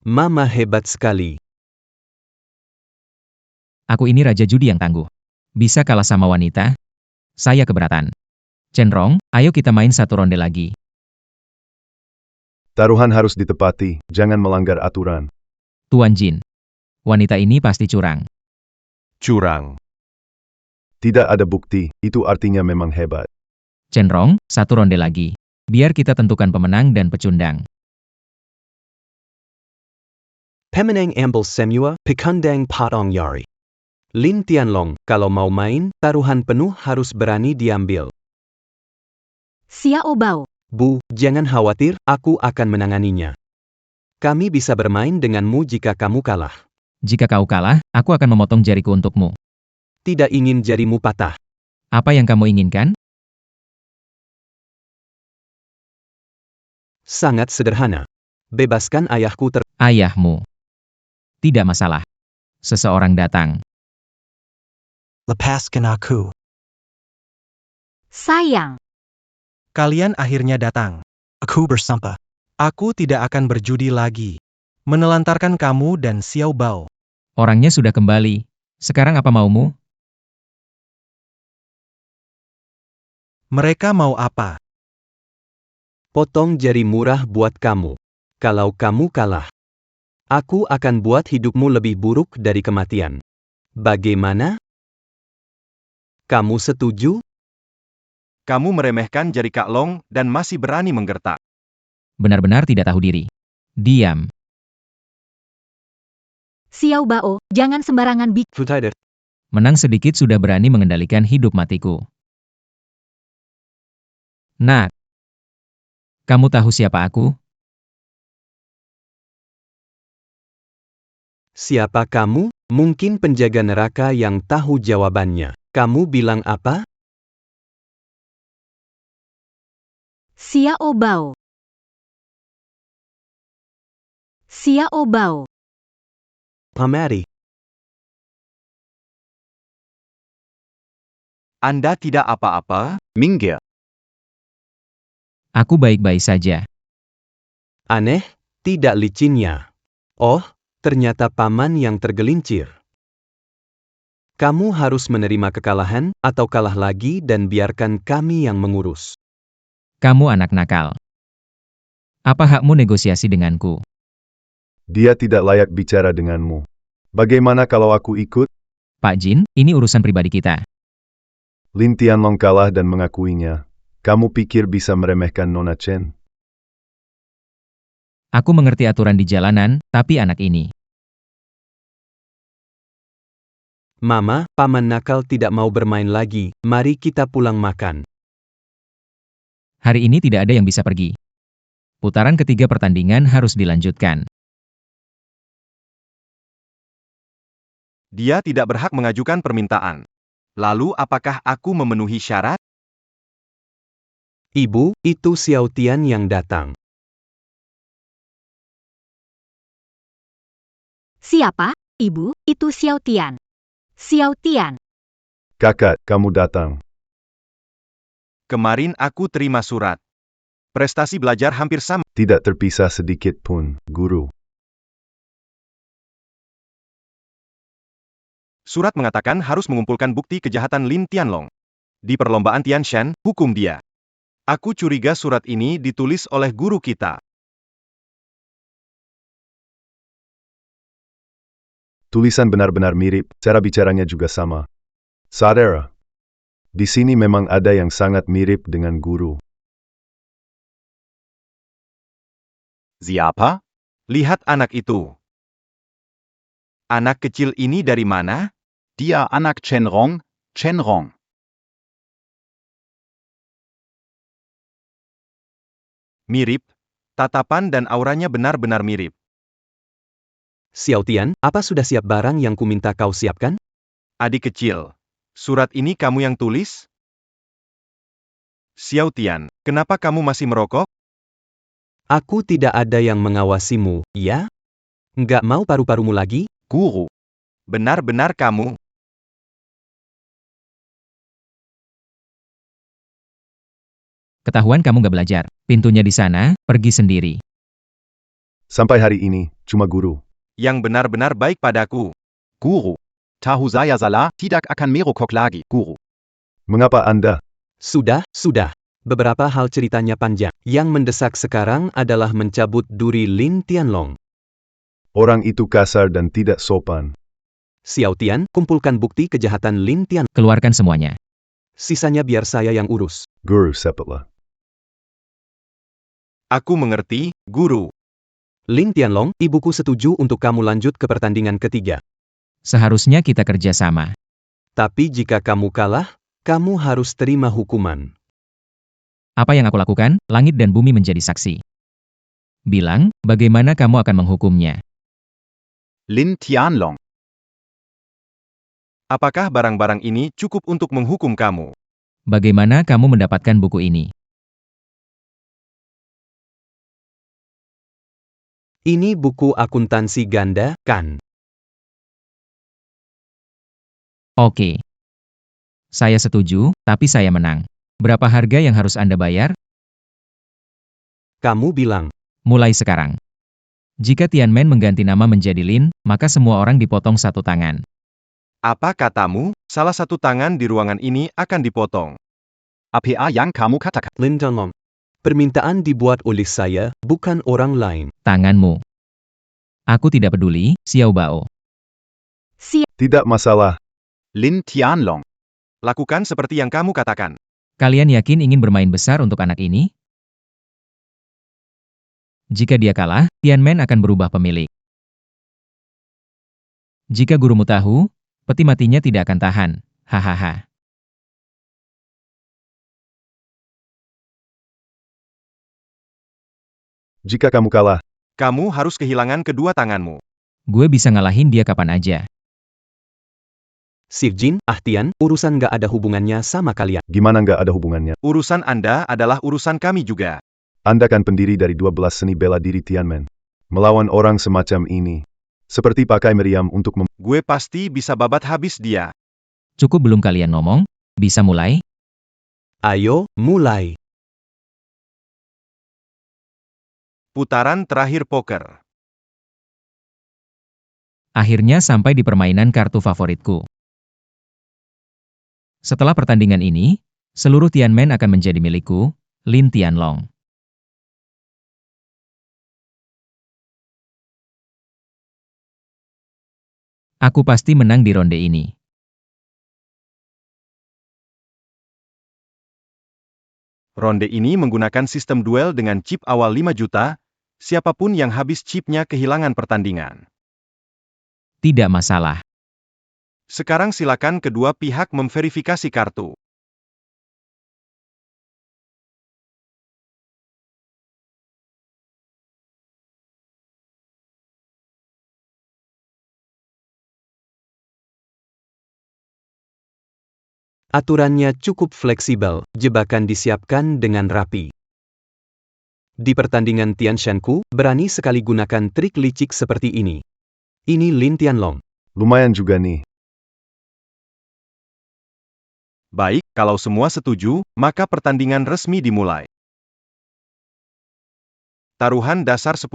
Mama hebat sekali. Aku ini raja judi yang tangguh. Bisa kalah sama wanita? Saya keberatan. Cenrong, ayo kita main satu ronde lagi. Taruhan harus ditepati, jangan melanggar aturan. Tuan Jin. Wanita ini pasti curang. Curang. Tidak ada bukti, itu artinya memang hebat. Cenrong, satu ronde lagi. Biar kita tentukan pemenang dan pecundang. Pemenang ambil semua, pekundang potong yari. Lin Tianlong, kalau mau main, taruhan penuh harus berani diambil. Xiao Bao. Bu, jangan khawatir, aku akan menanganinya. Kami bisa bermain denganmu jika kamu kalah. Jika kau kalah, aku akan memotong jariku untukmu. Tidak ingin jarimu patah. Apa yang kamu inginkan? Sangat sederhana. Bebaskan ayahku Ayahmu. Tidak masalah. Seseorang datang. Lepaskan aku. Sayang. Kalian akhirnya datang. Aku bersumpah. Aku tidak akan berjudi lagi. Menelantarkan kamu dan Xiao Bao. Orangnya sudah kembali. Sekarang apa maumu? Mereka mau apa? potong jari murah buat kamu. Kalau kamu kalah, aku akan buat hidupmu lebih buruk dari kematian. Bagaimana? Kamu setuju? Kamu meremehkan jari Kak Long dan masih berani menggertak. Benar-benar tidak tahu diri. Diam. Xiao Bao, jangan sembarangan Verteidigt. Menang sedikit sudah berani mengendalikan hidup matiku. Nak. Kamu tahu siapa aku? Siapa kamu? Mungkin penjaga neraka yang tahu jawabannya. Kamu bilang apa? Xiao Bao. Xiao Bao. Pamari. Anda tidak apa-apa, minggir. Aku baik-baik saja. Aneh, tidak licinnya. Oh, ternyata paman yang tergelincir. Kamu harus menerima kekalahan, atau kalah lagi dan biarkan kami yang mengurus. Kamu anak nakal. Apa hakmu negosiasi denganku? Dia tidak layak bicara denganmu. Bagaimana kalau aku ikut? Pak Jin, ini urusan pribadi kita. Lin Tianlong kalah dan mengakuinya. Kamu pikir bisa meremehkan Nona Chen? Aku mengerti aturan di jalanan, tapi anak ini. Mama, paman nakal tidak mau bermain lagi, mari kita pulang makan. Hari ini tidak ada yang bisa pergi. Putaran ketiga pertandingan harus dilanjutkan. Dia tidak berhak mengajukan permintaan. Lalu apakah aku memenuhi syarat? Ibu, itu Xiao Tian yang datang. Siapa? Ibu, itu Xiao Tian. Xiao Tian. Kakak, kamu datang. Kemarin aku terima surat. Prestasi belajar hampir sama. Tidak terpisah sedikit pun, guru. Surat mengatakan harus mengumpulkan bukti kejahatan Lin Tianlong. Di perlombaan Tianshan, hukum dia. Aku curiga surat ini ditulis oleh guru kita. Tulisan benar-benar mirip, cara bicaranya juga sama. Saudara, di sini memang ada yang sangat mirip dengan guru. Siapa? Lihat anak itu. Anak kecil ini dari mana? Dia anak Chenrong, Chenrong. Mirip. Tatapan dan auranya benar-benar mirip. Xiao Tian, apa sudah siap barang yang kuminta kau siapkan? Adik kecil, surat ini kamu yang tulis? Xiao Tian, kenapa kamu masih merokok? Aku tidak ada yang mengawasimu, ya? Nggak mau paru-parumu lagi? Guru. Benar-benar kamu. Ketahuan kamu gak belajar. Pintunya di sana, pergi sendiri. Sampai hari ini, cuma guru. Yang benar-benar baik padaku. Guru. Tahu saya salah, tidak akan merokok lagi, guru. Mengapa Anda? Sudah. Beberapa hal ceritanya panjang. Yang mendesak sekarang adalah mencabut duri Lin Tianlong. Orang itu kasar dan tidak sopan. Xiao Tian, kumpulkan bukti kejahatan Lin Tian. Keluarkan semuanya. Sisanya biar saya yang urus. Guru cepatlah. Aku mengerti, guru. Lin Tianlong, ibuku setuju untuk kamu lanjut ke pertandingan ketiga. Seharusnya kita kerjasama. Tapi jika kamu kalah, kamu harus terima hukuman. Apa yang aku lakukan, langit dan bumi menjadi saksi. Bilang, bagaimana kamu akan menghukumnya? Lin Tianlong. Apakah barang-barang ini cukup untuk menghukum kamu? Bagaimana kamu mendapatkan buku ini? Ini buku akuntansi ganda, kan? Oke. Saya setuju, tapi saya menang. Berapa harga yang harus Anda bayar? Kamu bilang. Mulai sekarang. Jika Tianmen mengganti nama menjadi Lin, maka semua orang dipotong satu tangan. Apa katamu? Salah satu tangan di ruangan ini akan dipotong. Apa yang kamu katakan? Lin Tianlong. Permintaan dibuat oleh saya, bukan orang lain. Tanganmu. Aku tidak peduli, Xiao Bao. Tidak masalah. Lin Tianlong. Lakukan seperti yang kamu katakan. Kalian yakin ingin bermain besar untuk anak ini? Jika dia kalah, Tianmen akan berubah pemilik. Jika gurumu tahu, peti matinya tidak akan tahan. Hahaha. Jika kamu kalah, Kamu harus kehilangan kedua tanganmu. Gue bisa ngalahin dia kapan aja. Sir Jin, Tian, urusan nggak ada hubungannya sama kalian. gimana nggak ada hubungannya? Urusan Anda adalah urusan kami juga. Anda kan pendiri dari 12 seni bela diri Tianmen. Melawan orang semacam ini. Seperti pakai meriam untuk Gue pasti bisa babat habis dia. Cukup belum kalian ngomong? Bisa mulai? Ayo, mulai. Putaran terakhir poker. Akhirnya sampai di permainan kartu favoritku. Setelah pertandingan ini, seluruh Tianmen akan menjadi milikku, Lin Tianlong. Aku pasti menang di ronde ini. Ronde ini menggunakan sistem duel dengan chip awal 5 juta, siapapun yang habis chipnya kehilangan pertandingan. Tidak masalah. Sekarang silakan kedua pihak memverifikasi kartu. Aturannya cukup fleksibel, jebakan disiapkan dengan rapi. Di pertandingan Tianshanku, berani sekali gunakan trik licik seperti ini. Ini Lin Tianlong. Lumayan juga nih. Baik, kalau semua setuju, maka pertandingan resmi dimulai. Taruhan dasar 10.000,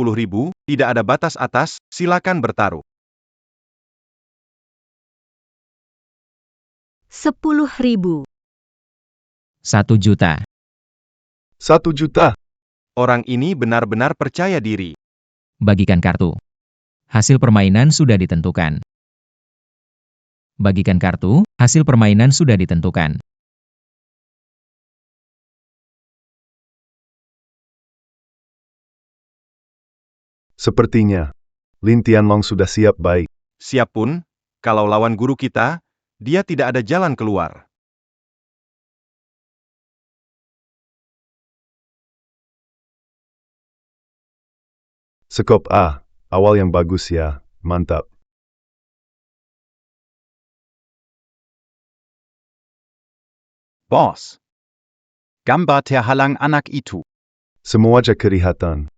tidak ada batas atas, silakan bertaruh. 10.000. 1 juta. 1 juta. Orang ini benar-benar percaya diri. Bagikan kartu. Hasil permainan sudah ditentukan. Bagikan kartu, hasil permainan sudah ditentukan. Sepertinya, Lin Tianlong sudah siap baik. Siap pun, kalau lawan guru kita, dia tidak ada jalan keluar. Sekop A, awal yang bagus ya, mantap. Boss. Gambar terhalang anak itu. Semua aja kelihatan.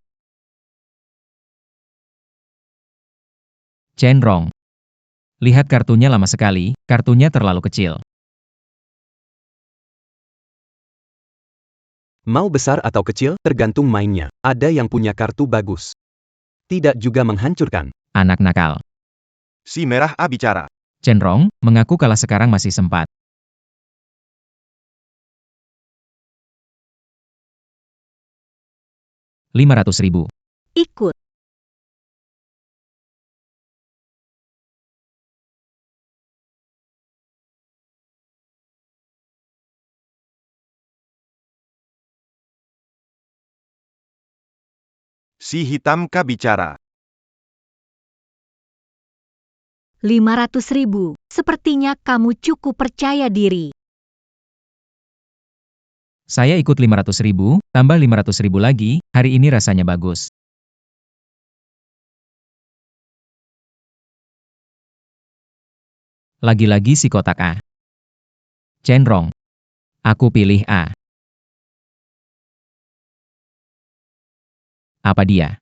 Chenrong. Lihat kartunya lama sekali, kartunya terlalu kecil. Mau besar atau kecil, tergantung mainnya. Ada yang punya kartu bagus. Tidak juga menghancurkan. Anak nakal. Si merah A bicara. Chenrong, mengaku kalah sekarang masih sempat. Rp500.000. Ikut. Si hitam K bicara. 500.000. Sepertinya kamu cukup percaya diri. Saya ikut 500.000, tambah 500.000 lagi, hari ini rasanya bagus. Lagi-lagi si kotak A. Chenrong. Aku pilih A. Apa dia?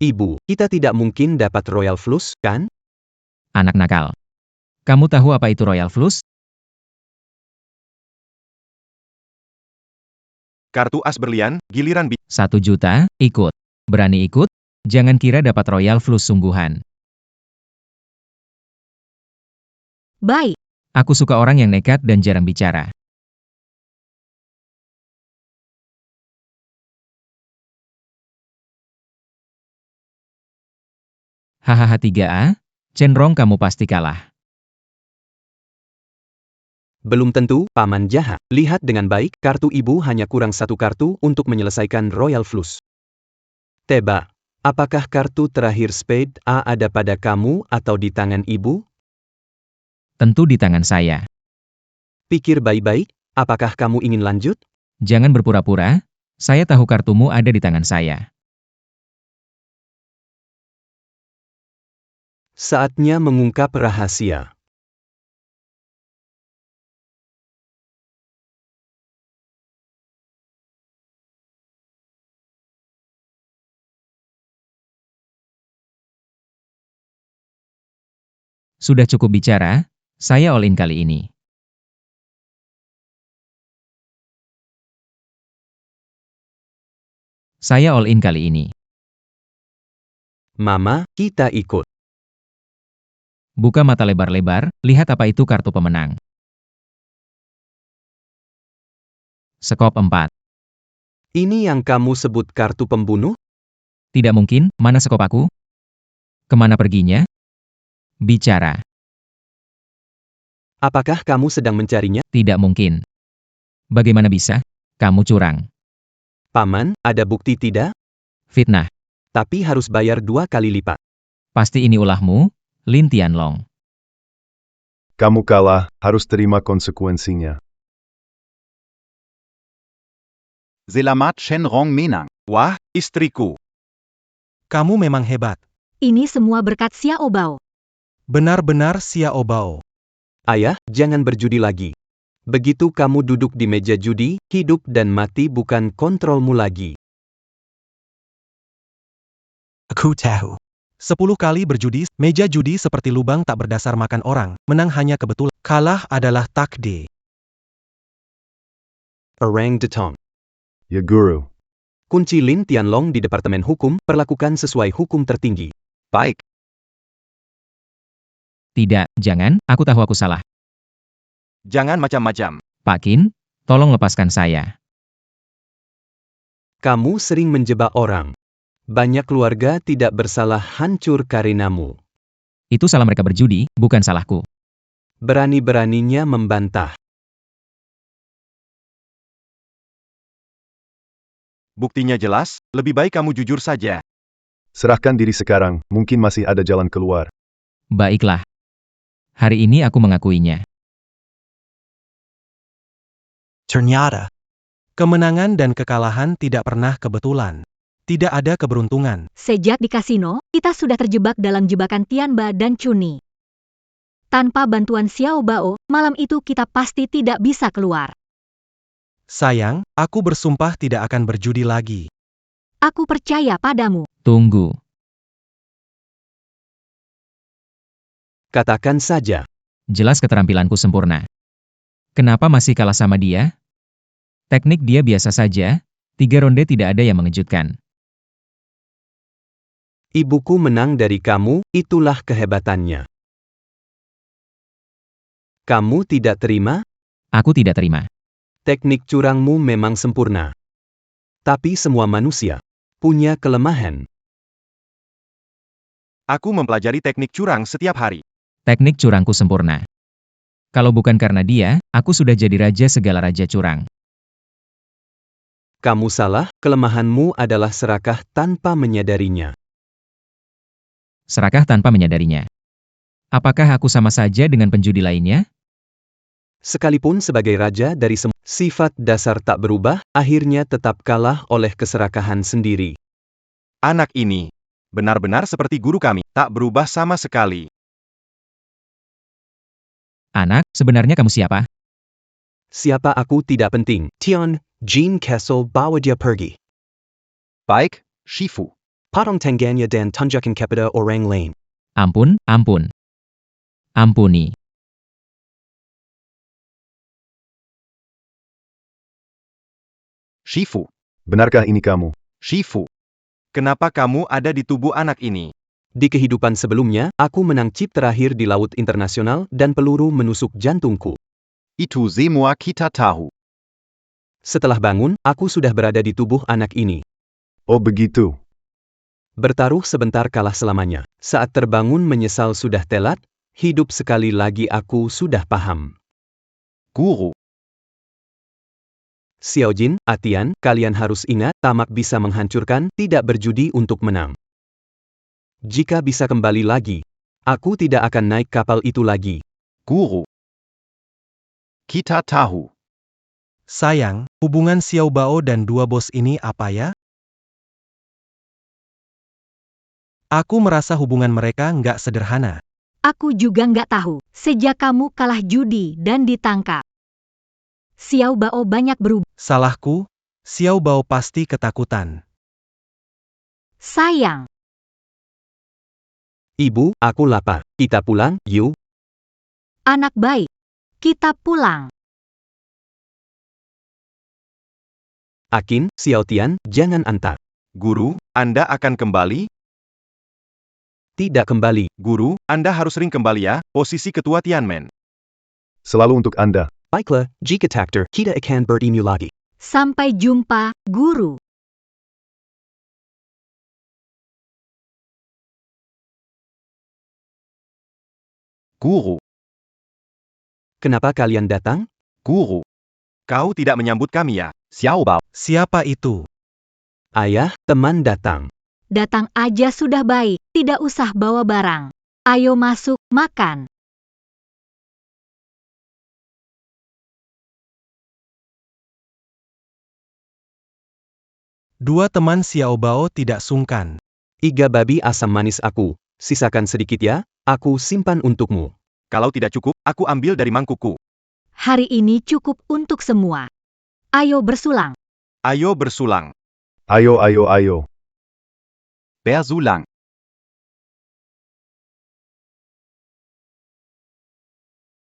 Ibu, kita tidak mungkin dapat Royal Flush, kan? Anak nakal. Kamu tahu apa itu Royal Flush? Kartu as berlian, giliran 1 juta, ikut. Berani ikut? Jangan kira dapat Royal Flush sungguhan. Baik. Aku suka orang yang nekat dan jarang bicara. Hahaha 3A, Chenrong kamu pasti kalah. Belum tentu, Paman Jaha. Lihat dengan baik, kartu ibu hanya kurang satu kartu untuk menyelesaikan Royal Flush. Tebak, apakah kartu terakhir Spade A ada pada kamu atau di tangan ibu? Tentu di tangan saya. Pikir baik-baik, apakah kamu ingin lanjut? Jangan berpura-pura, saya tahu kartumu ada di tangan saya. Saatnya mengungkap rahasia. Sudah cukup bicara, saya all in kali ini. Saya all in kali ini. Mama, kita ikut. Buka mata lebar-lebar, lihat apa itu kartu pemenang. Skop 4. Ini yang kamu sebut kartu pembunuh? Tidak mungkin, mana skop aku? Kemana perginya? Bicara. Apakah kamu sedang mencarinya? Tidak mungkin. Bagaimana bisa? Kamu curang. Paman, ada bukti tidak? Fitnah. Tapi harus bayar 2 kali lipat. Pasti ini ulahmu, Lin Tianlong. Kamu kalah, harus terima konsekuensinya. Selamat Shenrong Menang. Wah, istriku. Kamu memang hebat. Ini semua berkat Xiao Bao. Benar-benar Xiao Bao. Ayah, jangan berjudi lagi. Begitu kamu duduk di meja judi, hidup dan mati bukan kontrolmu lagi. Aku tahu. 10 kali berjudi, meja judi seperti lubang tak berdasar makan orang, menang hanya kebetulan, kalah adalah takdir. Orang Datong. Ya guru. Kunci Lin Tianlong di Departemen Hukum, perlakukan sesuai hukum tertinggi. Baik. Tidak, jangan, aku tahu aku salah. Jangan macam-macam. Pak Qin, tolong lepaskan saya. Kamu sering menjebak orang. Banyak keluarga tidak bersalah hancur karenamu. Itu salah mereka berjudi, bukan salahku. Berani-beraninya membantah. Buktinya jelas, lebih baik kamu jujur saja. Serahkan diri sekarang, mungkin masih ada jalan keluar. Baiklah. Hari ini aku mengakuinya. Ternyata, kemenangan dan kekalahan tidak pernah kebetulan. Tidak ada keberuntungan. Sejak di kasino, kita sudah terjebak dalam jebakan Tianba dan Chuni. Tanpa bantuan Xiao Bao, malam itu kita pasti tidak bisa keluar. Sayang, aku bersumpah tidak akan berjudi lagi. Aku percaya padamu. Tunggu. Katakan saja. Jelas keterampilanku sempurna. Kenapa masih kalah sama dia? Teknik dia biasa saja, 3 ronde tidak ada yang mengejutkan. Ibuku menang dari kamu, itulah kehebatannya. Kamu tidak terima? Aku tidak terima. Teknik curangmu memang sempurna. Tapi semua manusia punya kelemahan. Aku mempelajari teknik curang setiap hari. Teknik curangku sempurna. Kalau bukan karena dia, aku sudah jadi raja segala raja curang. Kamu salah, kelemahanmu adalah serakah tanpa menyadarinya. Serakah tanpa menyadarinya. Apakah aku sama saja dengan penjudi lainnya? Sekalipun sebagai raja dari semua sifat dasar tak berubah, akhirnya tetap kalah oleh keserakahan sendiri. Anak ini benar-benar seperti guru kami, tak berubah sama sekali. Anak, sebenarnya kamu siapa? Siapa aku tidak penting. Tian, Jean Kessel bawa dia pergi. Baik, Shifu. Potong tangannya dan tunjukkan kepada orang lain. Ampun, ampun. Ampuni. Shifu. Benarkah ini kamu? Shifu. Kenapa kamu ada di tubuh anak ini? Di kehidupan sebelumnya, aku menang chip terakhir di Laut Internasional dan peluru menusuk jantungku. Itu semua kita tahu. Setelah bangun, aku sudah berada di tubuh anak ini. Oh begitu. Bertaruh sebentar kalah selamanya. Saat terbangun menyesal sudah telat, hidup sekali lagi aku sudah paham. Guru. Xiaojin, Atian, kalian harus ingat, tamak bisa menghancurkan, tidak berjudi untuk menang. Jika bisa kembali lagi, aku tidak akan naik kapal itu lagi. Guru. Kita tahu. Sayang, hubungan Xiao Bao dan 2 bos ini apa ya? Aku merasa hubungan mereka nggak sederhana. Aku juga nggak tahu, sejak kamu kalah judi dan ditangkap. Xiao Bao banyak berubah. Salahku, Xiao Bao pasti ketakutan. Sayang, Ibu, aku lapar. Kita pulang, yuk. anak baik. Kita pulang. Akin, Xiaotian, jangan antar. Guru, Anda akan kembali? Tidak kembali. Guru, Anda harus sering kembali ya, posisi ketua Tianmen. Selalu untuk Anda. Baiklah, jika takdir, kita akan bertemu lagi. Sampai jumpa, guru. Guru, Kenapa kalian datang? guru. Kau tidak menyambut kami ya? Xiao Bao. Siapa itu? Ayah, teman datang. Datang aja sudah baik, tidak usah bawa barang. Ayo masuk, makan. Dua teman Xiao Bao tidak sungkan. Iga babi asam manis aku. Sisakan sedikit ya, aku simpan untukmu. Kalau tidak cukup, aku ambil dari mangkukku. Hari ini cukup untuk semua. Ayo bersulang. Ayo bersulang. Ayo, ayo, ayo. Bersulang.